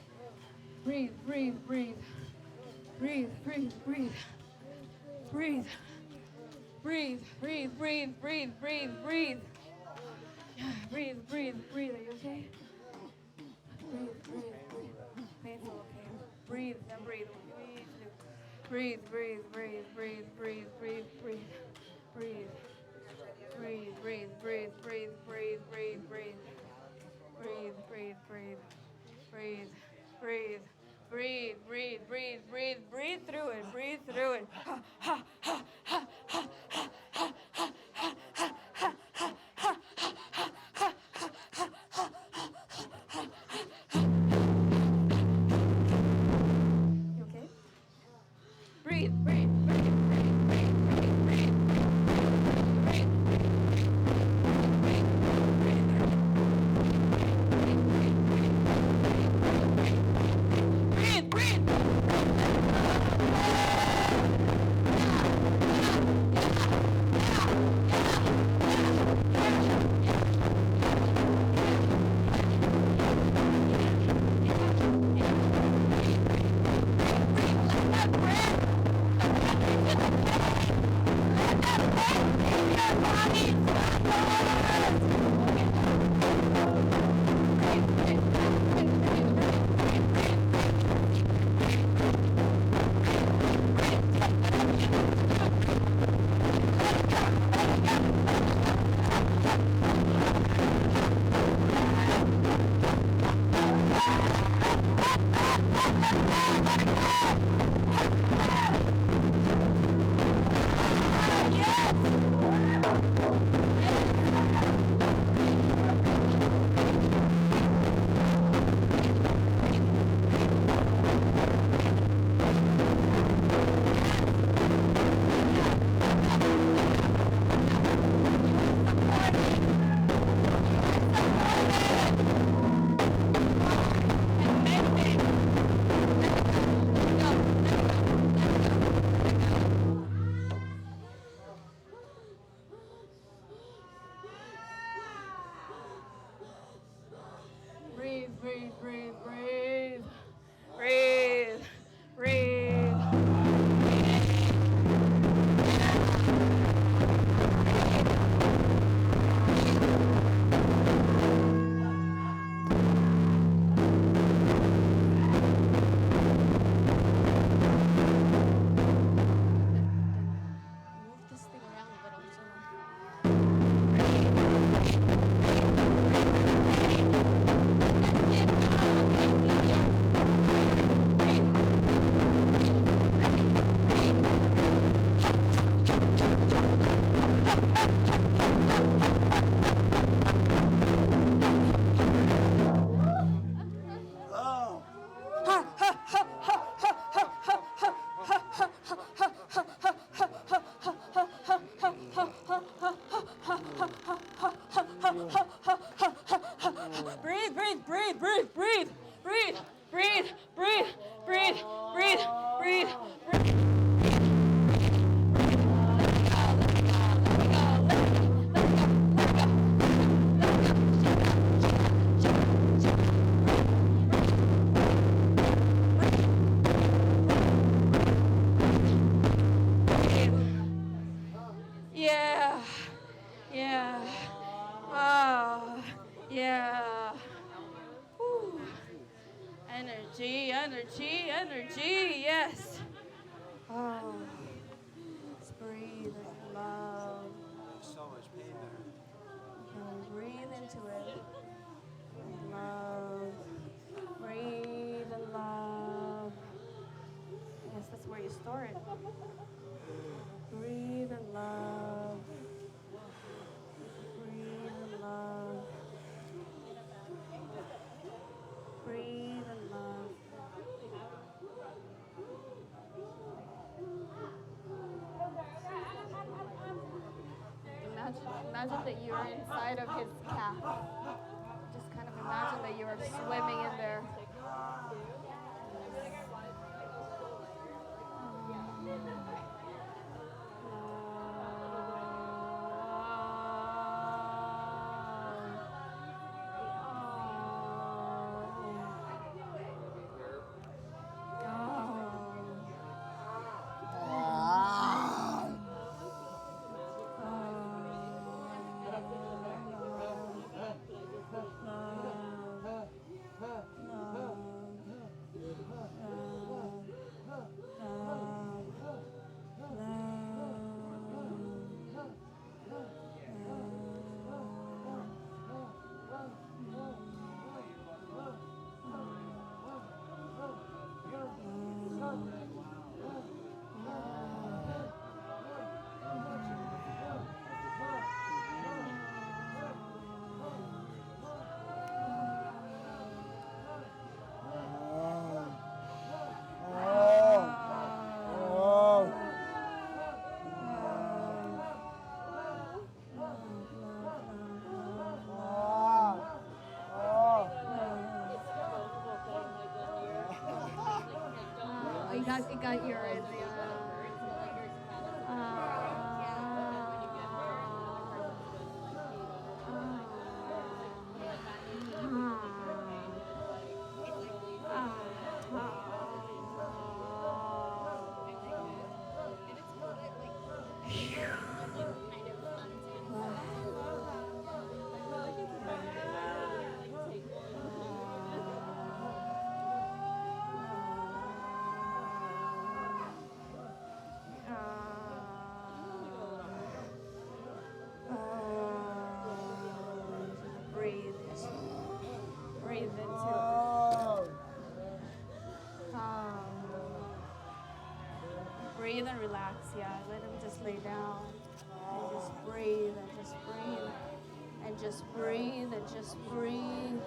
Breathe, breathe, breathe. Breathe, breathe, breathe. Breathe. Breathe, breathe, breathe, breathe, breathe, breathe. Yeah, breathe, breathe, breathe. Are you okay? Breathe, breathe, breathe. Painful, okay. Breathe, then breathe. Breathe, breathe, breathe, breathe, breathe, breathe, breathe. Breathe. Breathe, breathe, breathe, breathe, breathe, breathe, breathe. Breathe, breathe, breathe. Breathe, breathe. Breathe, breathe, breathe, breathe, breathe through it, breathe through it. Ha, ha, ha, ha, ha, ha, ha, ha, ha, ha, ha, ha, ha, ha, You okay? Breathe, breathe, breathe, breathe, breathe, breathe, breathe, breathe, breathe, breathe, breathe. Breathe, breathe, breathe, breathe. Breathe, breathe. Move this thing around a little. Breathe, breathe, breathe, breathe, breathe, breathe, breathe, breathe, breathe, breathe, breathe, breathe. Yeah, yeah, oh, yeah. Whew. Energy, energy, energy, yes. Oh, let's breathe and love. There's so much pain there. And breathe into it. And love. Breathe and love. Yes, that's where you store it. Breathe and love. Breathe and love. Breathe and love. Imagine that you're inside of his calf. Just kind of imagine that you are swimming in there. got yours. Breathe. Breathe into breathe and relax, yeah. Let him just lay down. And just breathe and just breathe. And just breathe and just breathe.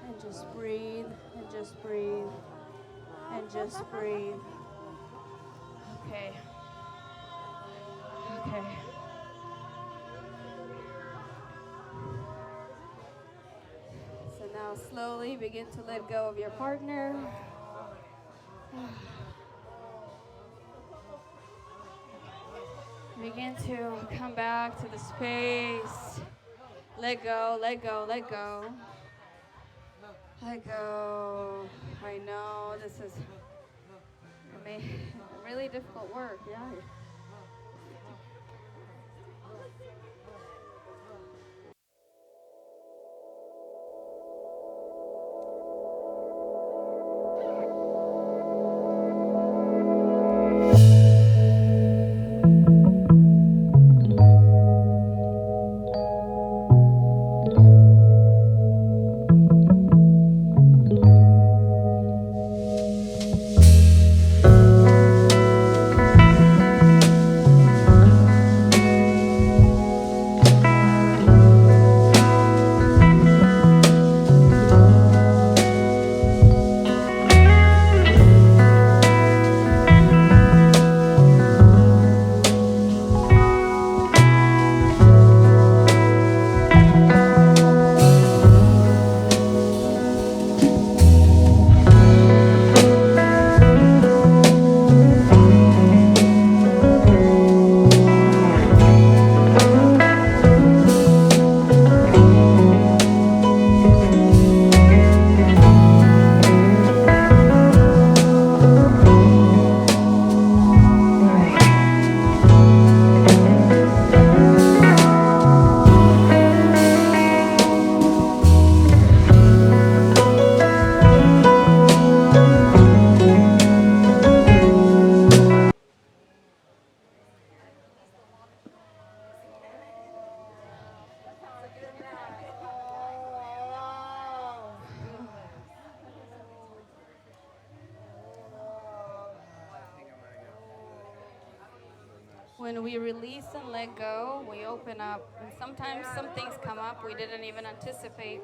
And just breathe and just breathe. And just breathe. Okay. Okay. So now slowly begin to let go of your partner. Begin to come back to the space. Let go, let go, let go. Let go. I know this is really difficult work, yeah. When we release and let go, we open up. And sometimes some things come up we didn't even anticipate.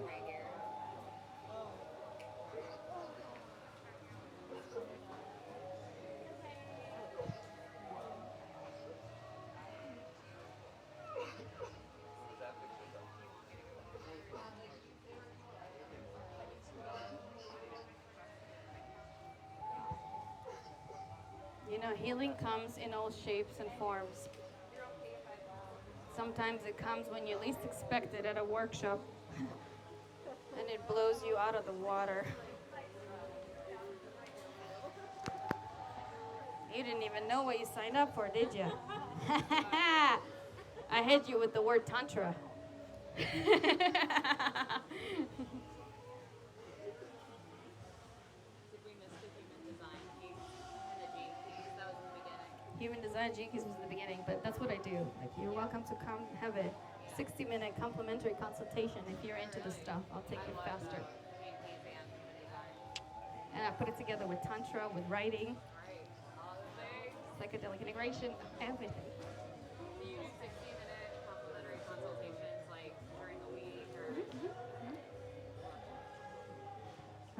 You know, healing comes in all shapes and forms. Sometimes it comes when you least expect it at a workshop, and it blows you out of the water. You didn't even know what you signed up for, did you? I hit you with the word Tantra. Human design gene keys was in the beginning, but that's what I do. Like, you're welcome to come have a 60-minute complimentary consultation if you're into this stuff. I'll take you faster. And I put it together with Tantra, with writing, psychedelic integration, everything. You use 60-minute complimentary consultations like during the week or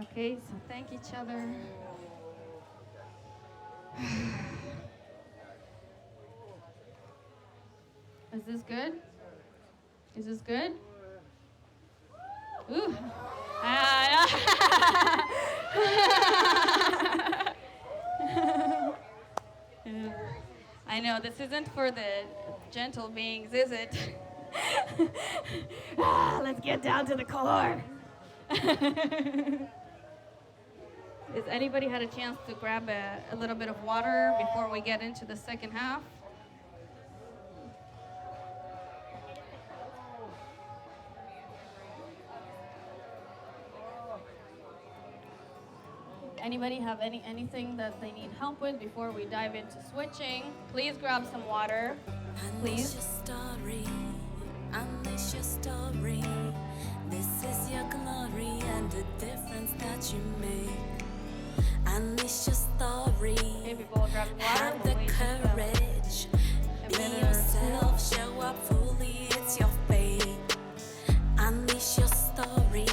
Okay, so thank each other. Is this good? Is this good? Ooh. I know this isn't for the gentle beings, is it? Let's get down to the core. Has anybody had a chance to grab a little bit of water before we get into the second half? Anybody have anything that they need help with before we dive into switching? Please grab some water. Please. Unleash your story. Unleash your story. This is your glory and the difference that you make. Unleash your story. Okay, people will grab water. Have We'll the wait just a courage. Be minute or yourself. Show up fully. It's your fate. Unleash your story.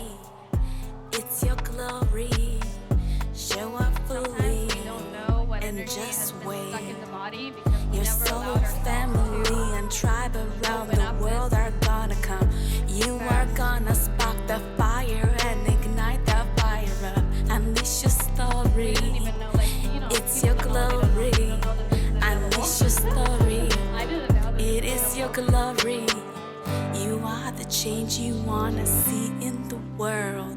It's your glory. Show up fully. Sometimes we don't know what and energy has just been wait. stuck in the body because we Your never soul, allowed ourselves family, to. and tribe around open up the world are gonna come. You are gonna spark the fire and ignite the fire up. Unleash your story. We didn't even know, like, you know, It's people your don't know, they glory. don't know that this is available. Unleash your story. I didn't know that It this is was your glory. You are the change you wanna see in the world.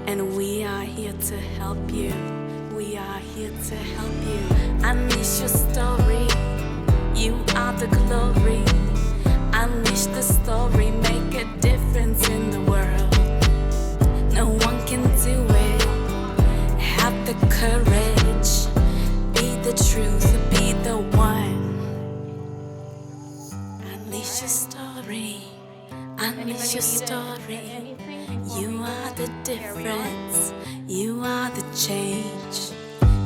And we are here to help you. We are here to help you. Unleash your story. You are the glory. Unleash the story. Make a difference in the world. No one can do it. Have the courage. Be the truth. Be the one. Unleash your story. Unleash your story. You are the difference. You are the change.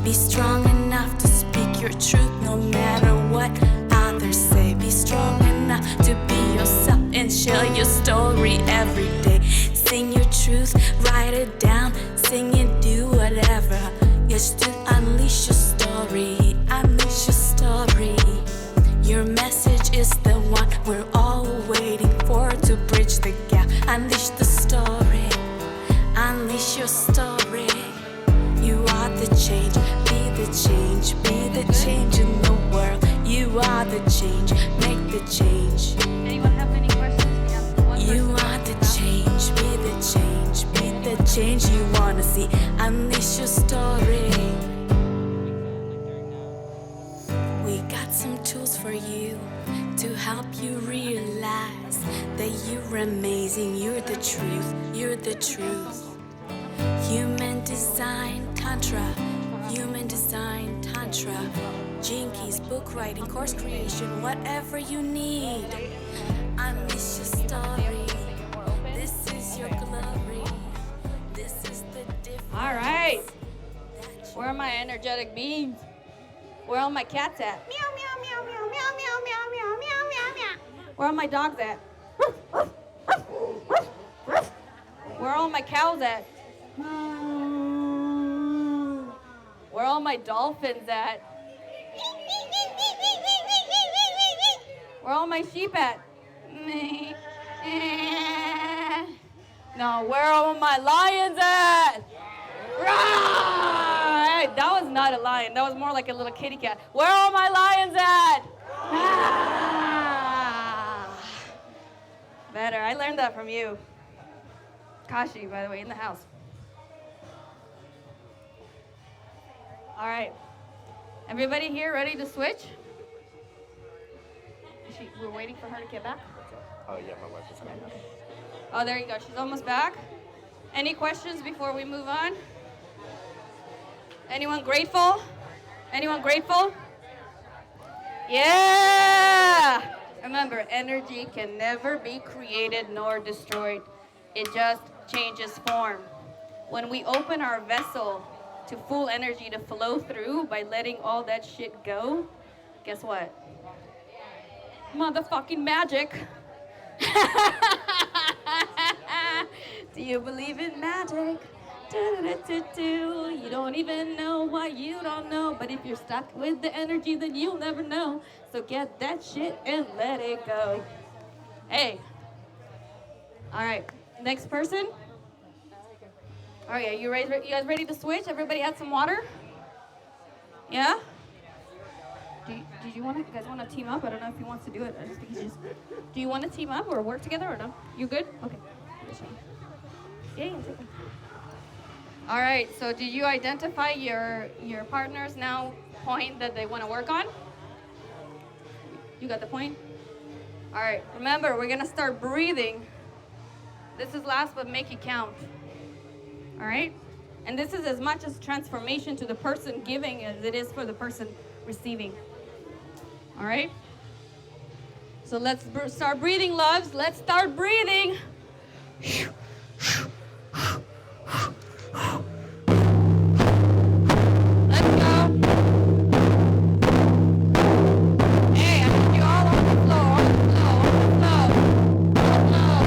Be strong enough to speak your truth no matter what others say. Be strong enough to be yourself and share your story every day. Sing your truth, write it down, sing it, do whatever. Just to unleash your story. Unleash your story. Your message is the one we're all waiting for to bridge the gap. Unleash the story. Unleash your story. You are the change. Be the change. Be the change in the world. You are the change. Make the change. Anyone have any questions? We have one You person. are the change. Be the change. Be the change you wanna see. Unleash your story. We got some tools for you to help you realize that you're amazing. You're the truth. You're the truth. Human design tantra. Human design tantra. Jinkies, book writing, course creation, whatever you need. Unleash your story. This is your glory. This is the difference. All right. Where are my energetic beings? Where are all my cats at? Meow, meow, meow, meow, meow, meow, meow, meow, meow, meow, meow. Where are my dogs at? Where are all my cows at? Where are all my dolphins at? Where are all my sheep at? No, where are all my lions at? Hey, that was not a lion. That was more like a little kitty cat. Where are all my lions at? Better. I learned that from you. Kashi, by the way, in the house. All right. Everybody here ready to switch? We're waiting for her to get back. Oh yeah, my wife is coming out. Oh, there you go. She's almost back. Any questions before we move on? Anyone grateful? Anyone grateful? Yeah! Remember, energy can never be created nor destroyed. It just changes form. When we open our vessel to full energy to flow through by letting all that shit go, guess what? Motherfucking magic. Do you believe in magic? Do-do-do-do-do. You don't even know what you don't know. But if you're stuck with the energy, then you'll never know. So get that shit and let it go. Hey. All right. Next person. All right. You guys ready to switch? Everybody had some water? Yeah? You guys want to team up? I don't know if he wants to do it. I just think he's just. Do you want to team up or work together or no? You good? Okay. Yeah, take it. All right. So, did you identify your partner's now point that they want to work on? You got the point? All right. Remember, we're gonna start breathing. This is last, but make it count. All right. And this is as much as transformation to the person giving as it is for the person receiving. All right? So let's start breathing, loves. Let's start breathing. Let's go. Hey, I need you all on the floor, on the floor, on the floor,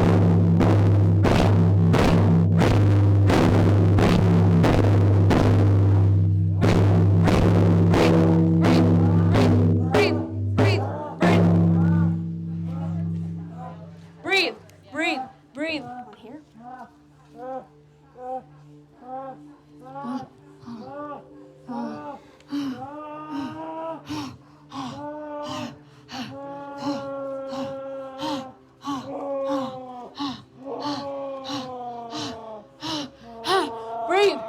breathe. On here. Breathe.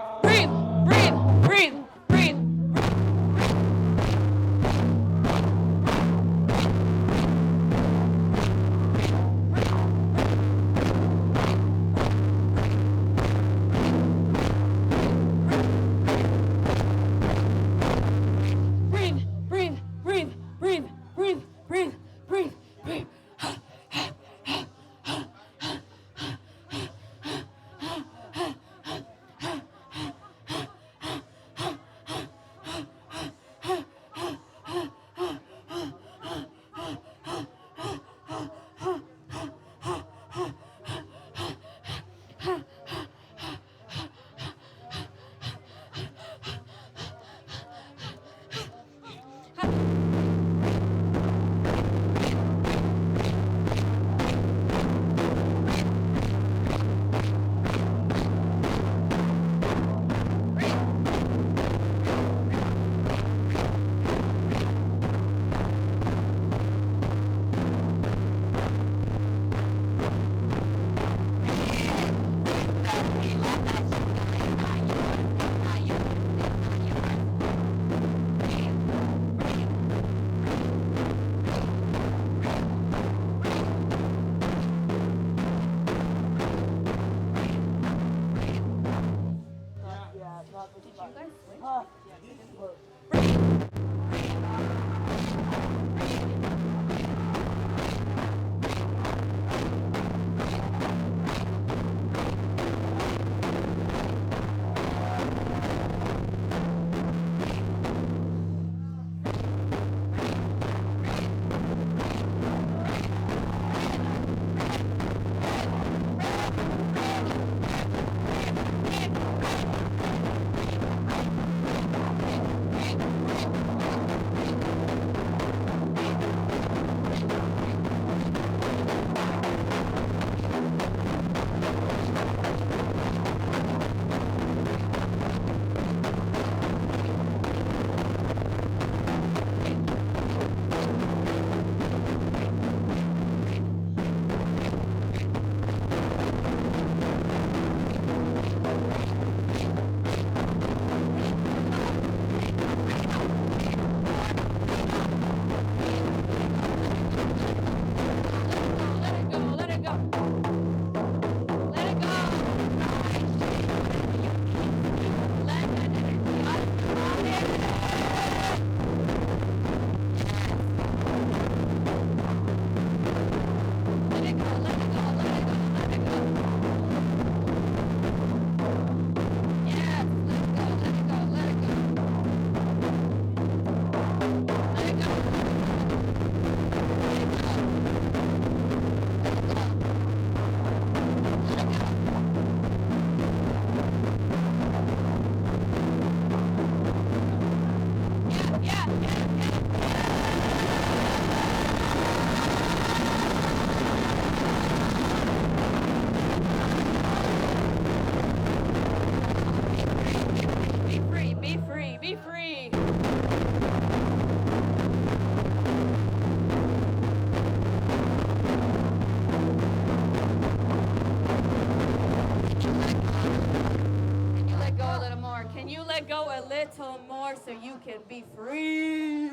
little more so you can be free.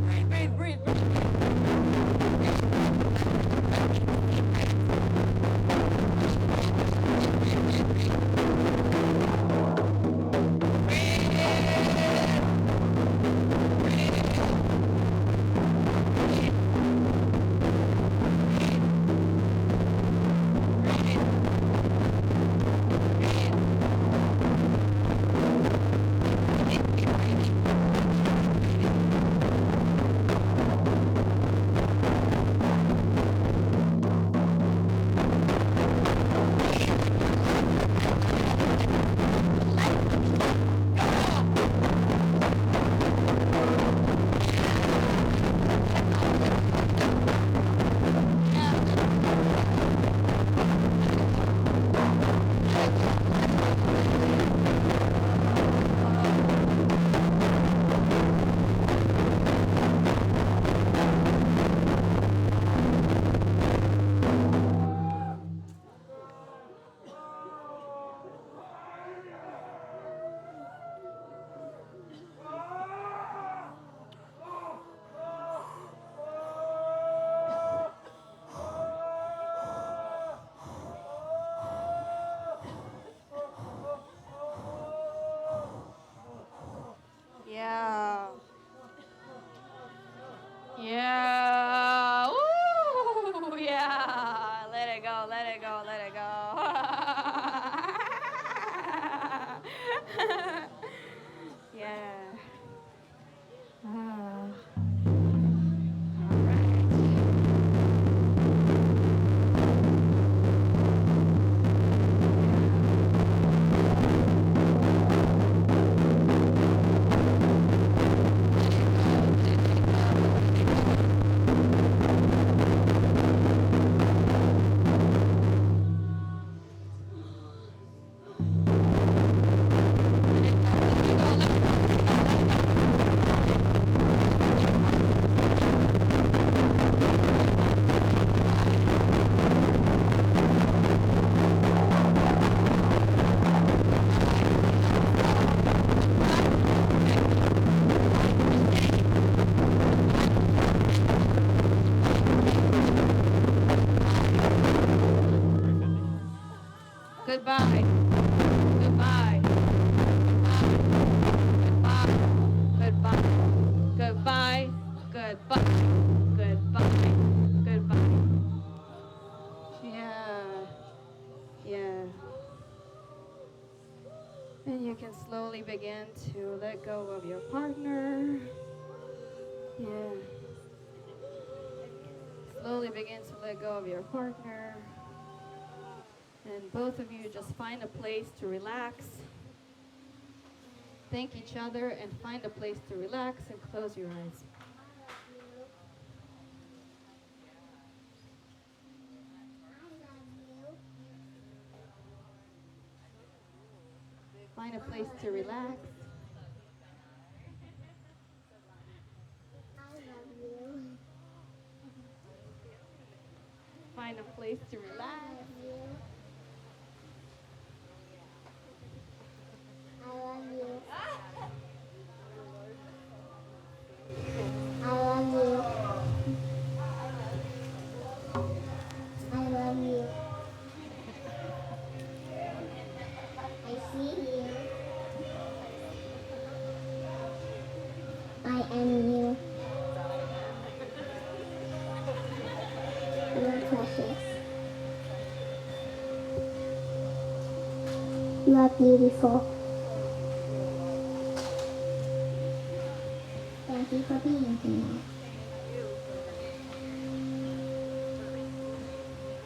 Breathe, breathe, breathe. Yeah. Yeah. Ooh, yeah. Let it go, let it go, let it go. Yeah. All right. Goodbye. Goodbye. Goodbye. Goodbye. Goodbye. Goodbye. Goodbye. Goodbye. Yeah. Yeah. And you can slowly begin to let go of your partner. Yeah. Slowly begin to let go of your partner. And both of you just find a place to relax. Thank each other and find a place to relax and close your eyes. Find a place to relax. Find a place to relax. I love you. I love you. I love you. I see you. I am you. You are precious. You are beautiful. Thank you for being here.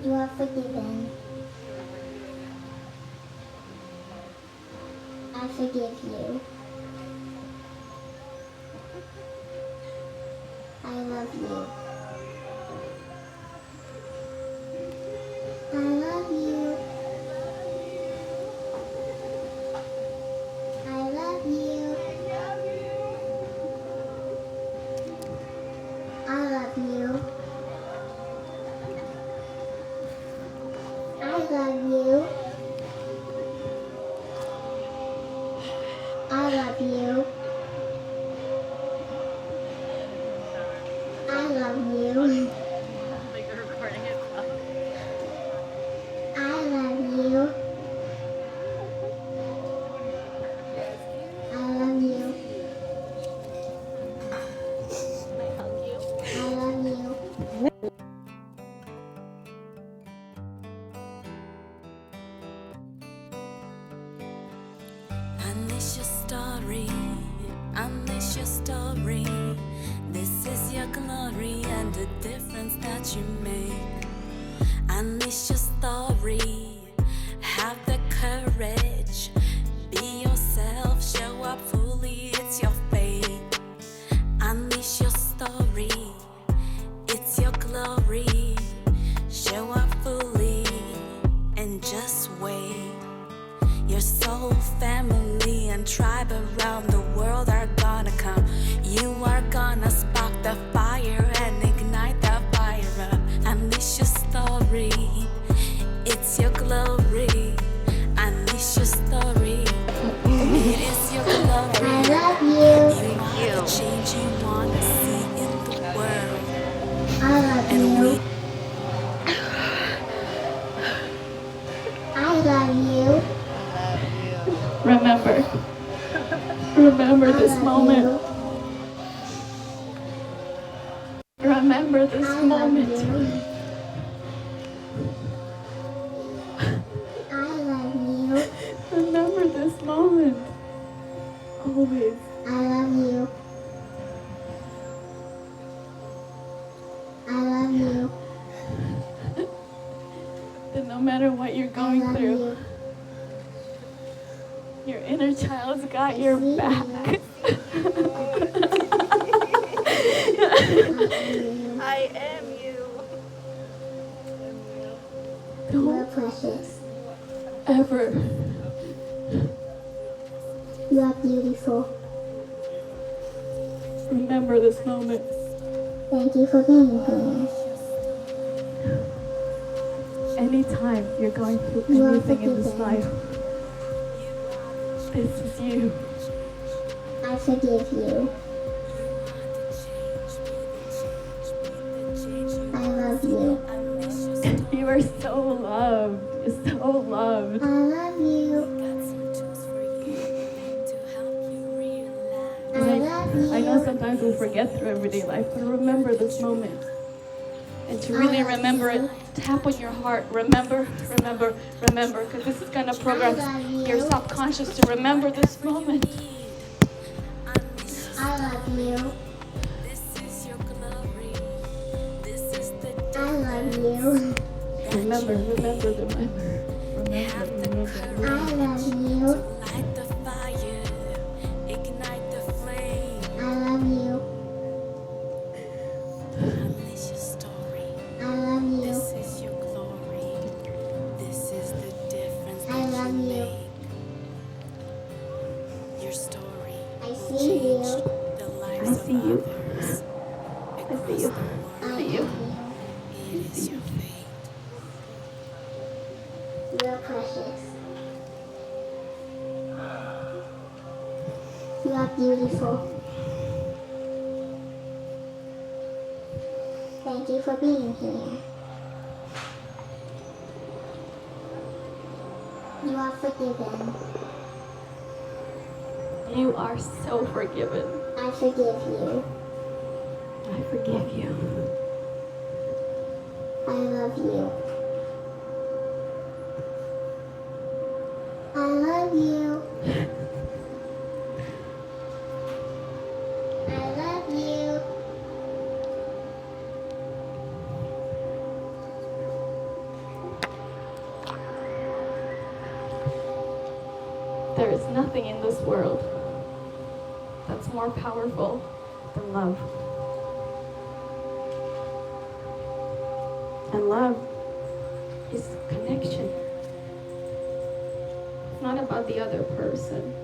You are forgiven. I forgive you. I love you. I love you. I love you. I love you. I love you. you. Like the recording itself. I love you. I love you. Can I hug you? I love you. Unleash your story, unleash your story. This is your glory and the difference that you make. Unleash your story, have the courage. Be yourself, show up fully, it's your fate. Unleash your story, it's your glory. Show up fully and just wait. Your soul, family, and tribe around the world are gonna come. You are gonna spark the fire and ignite the fire up. Unleash your story, it's your glory. Unleash your story, it is your glory. I love you. You are the change you wanna see in the world. I love you. I love you. Remember I this love moment. you. Remember this I love moment. you. I love you. Remember this moment. Always. I love you. I love you. That no matter what you're I going love through, you. your inner child's got your See back. you. I am you. You are Don't precious. ever You are beautiful. remember this moment. Thank you for being here. Anytime you're going through You are anything in this forgiven. life, this is you. I forgive you. I love you. You are so loved. You're so loved. I love you. I love you. I know sometimes we forget through everyday life, but remember this moment. And to really remember it, tap on your heart. Remember, because this is going to program your subconscious to remember this moment. I love you. I love you. Remember. I love you. Light the fire, ignite the flame. I love you. Unleash your story. I love you. This is your glory. This is the difference I that love you you. make. Your story I will see you. change the lives see you. of others. I see you. I love you. It is your fate. You are precious. You are beautiful. Thank you for being here. You are forgiven. You are so forgiven. I forgive you. I forgive you. I love you. I love you. I love you. There is nothing in this world that's more powerful than love. And love is connection. It's not about the other person.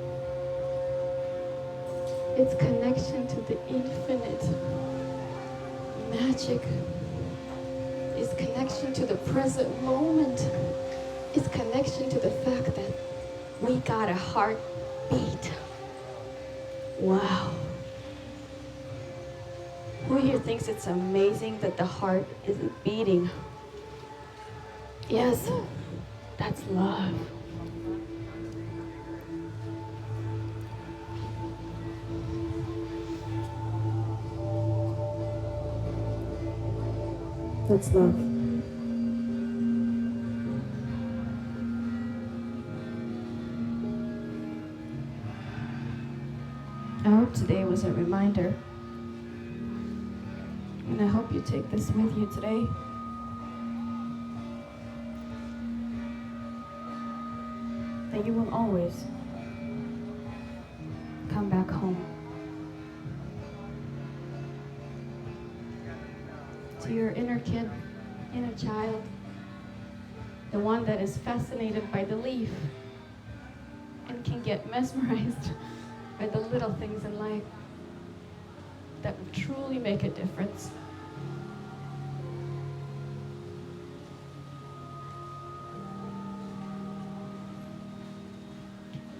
It's connection to the infinite magic. It's connection to the present moment. It's connection to the fact that we got a heartbeat. Wow. We here thinks it's amazing that the heart isn't beating? Yes, that's love. That's love. I hope today was a reminder. And I hope you take this with you today. That you will always come back home. To your inner kid, inner child. The one that is fascinated by the leaf and can get mesmerized by the little things in life that will truly make a difference.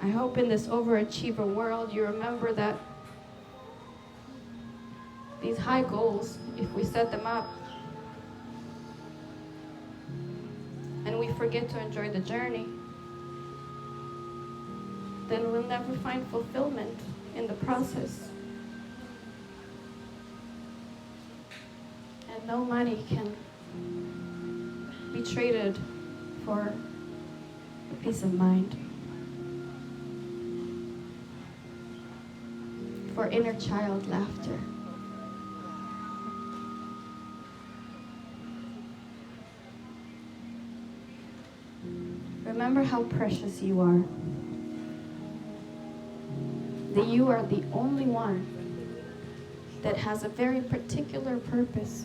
I hope in this overachiever world you remember that these high goals, if we set them up and we forget to enjoy the journey, then we'll never find fulfillment in the process. And no money can be traded for a peace of mind, for inner child laughter. Remember how precious you are. That you are the only one that has a very particular purpose.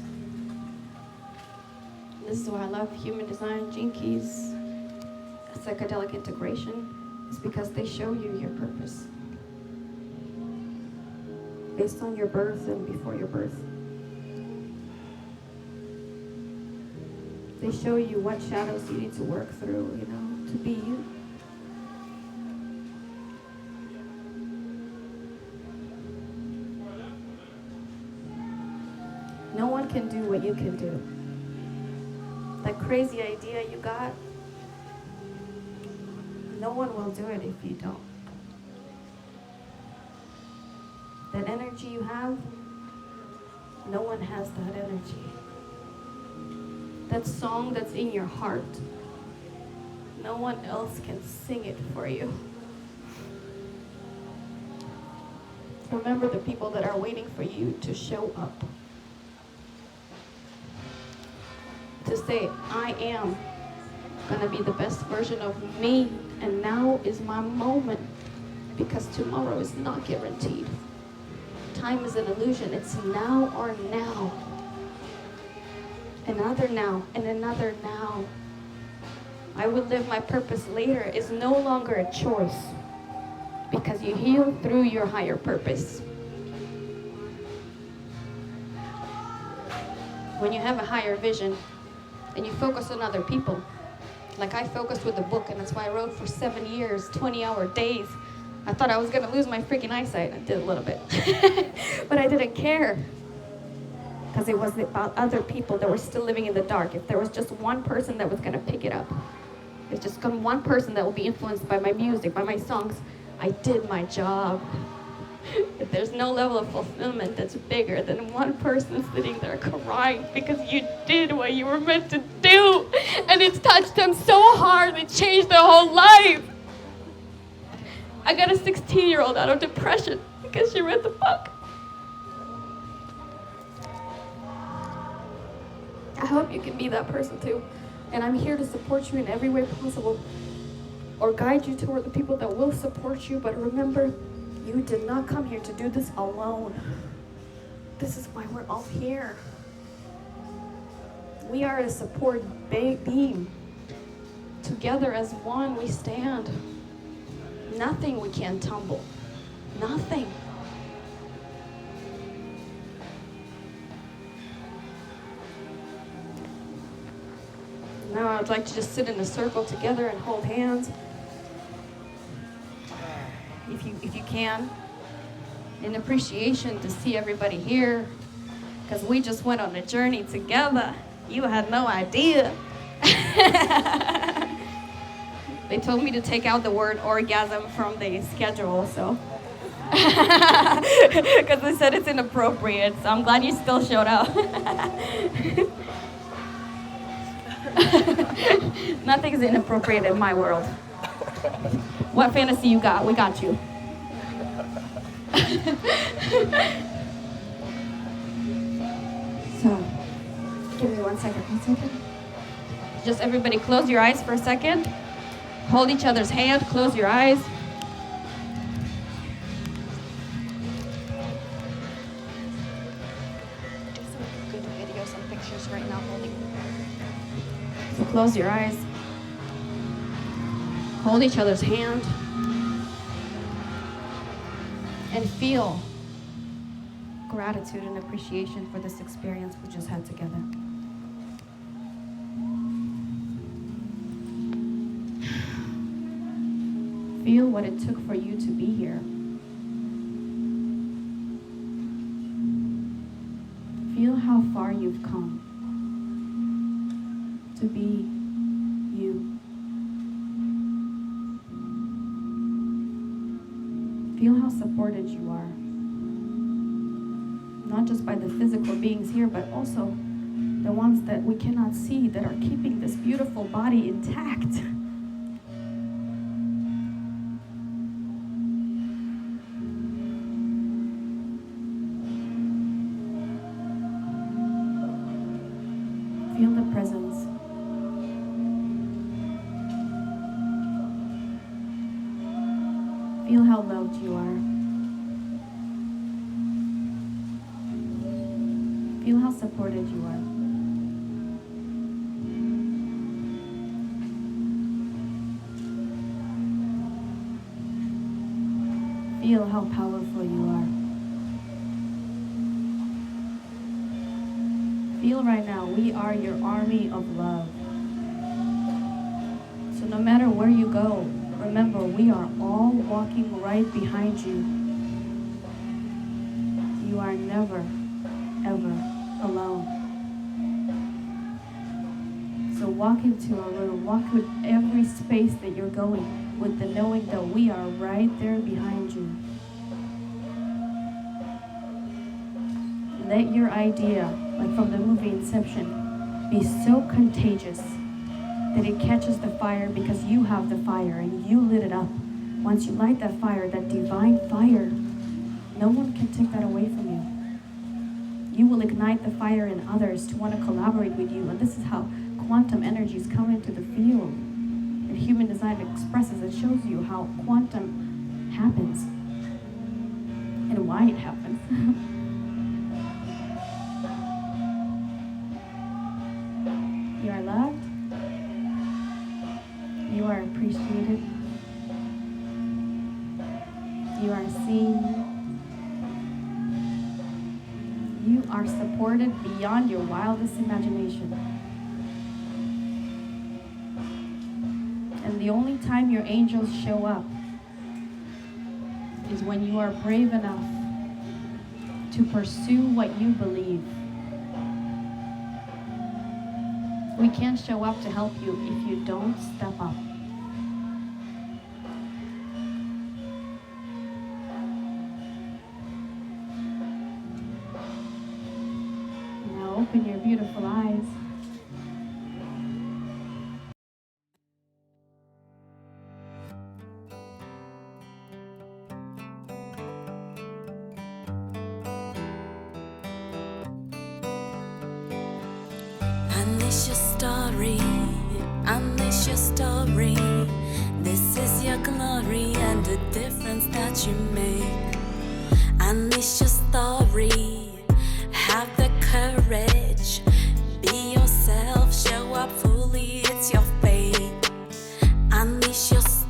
This is why I love human design, Gene Keys, psychedelic integration, is because they show you your purpose. Based on your birth and before your birth. They show you what shadows you need to work through, to be you. No one can do what you can do. That crazy idea you got, no one will do it if you don't. That energy you have, no one has that energy. That song that's in your heart, no one else can sing it for you. Remember the people that are waiting for you to show up. To say, I am gonna be the best version of me, and now is my moment, because tomorrow is not guaranteed. Time is an illusion. It's now or now. Another now and another now. I will live my purpose later is no longer a choice, because you heal through your higher purpose. When you have a higher vision and you focus on other people, like I focused with the book, and that's why I wrote for 7 years, 20-hour days. I thought I was gonna lose my freaking eyesight. I did a little bit, but I didn't care, because it was about other people that were still living in the dark. If there was just one person that was gonna pick it up, if just one person that will be influenced by my music, by my songs, I did my job. If there's no level of fulfillment that's bigger than one person sitting there crying because you did what you were meant to do, and it's touched them so hard, it changed their whole life. I got a 16-year-old out of depression because she read the book. I hope you can be that person too. And I'm here to support you in every way possible, or guide you toward the people that will support you. But remember, you did not come here to do this alone. This is why we're all here. We are a support beam. Together as one, we stand. Nothing we can't tumble. Nothing. Now I'd like to just sit in a circle together and hold hands. If you can. In appreciation to see everybody here. because we just went on a journey together. You had no idea. They told me to take out the word orgasm from the schedule, so. Because they said it's inappropriate, so I'm glad you still showed up. Nothing's inappropriate in my world. What fantasy you got? We got you. So, give me 1 second, 1 second. Just everybody close your eyes for a second. Hold each other's hand, close your eyes. Do some good videos and pictures right now holding. So close your eyes. Hold each other's hand. And feel gratitude and appreciation for this experience we just had together. Feel what it took for you to be here. Feel how far you've come to be you. Feel how supported you are. Not just by the physical beings here, but also the ones that we cannot see that are keeping this beautiful body intact. Feel the presence. Feel how loved you are. Feel how supported you are. Feel how powerful you are. Feel right now, we are your army of love. So no matter where you go, remember, we are all walking right behind you. You are never, ever alone. So walk into a room, walk with every space that you're going with the knowing that we are right there behind you. Let your idea, like from the movie Inception, be so contagious that it catches the fire because you have the fire and you lit it up. Once you light that fire, that divine fire, no one can take that away from you. You will ignite the fire in others to want to collaborate with you. And this is how quantum energies come into the field. And human design expresses, it shows you how quantum happens and why it happens. You are loved. You are appreciated. You are seen. You are supported beyond your wildest imagination. And the only time your angels show up is when you are brave enough to pursue what you believe. We can't show up to help you if you don't step up. Now open your beautiful eyes. Unleash your story, unleash your story. This is your glory and the difference that you make. Unleash your story.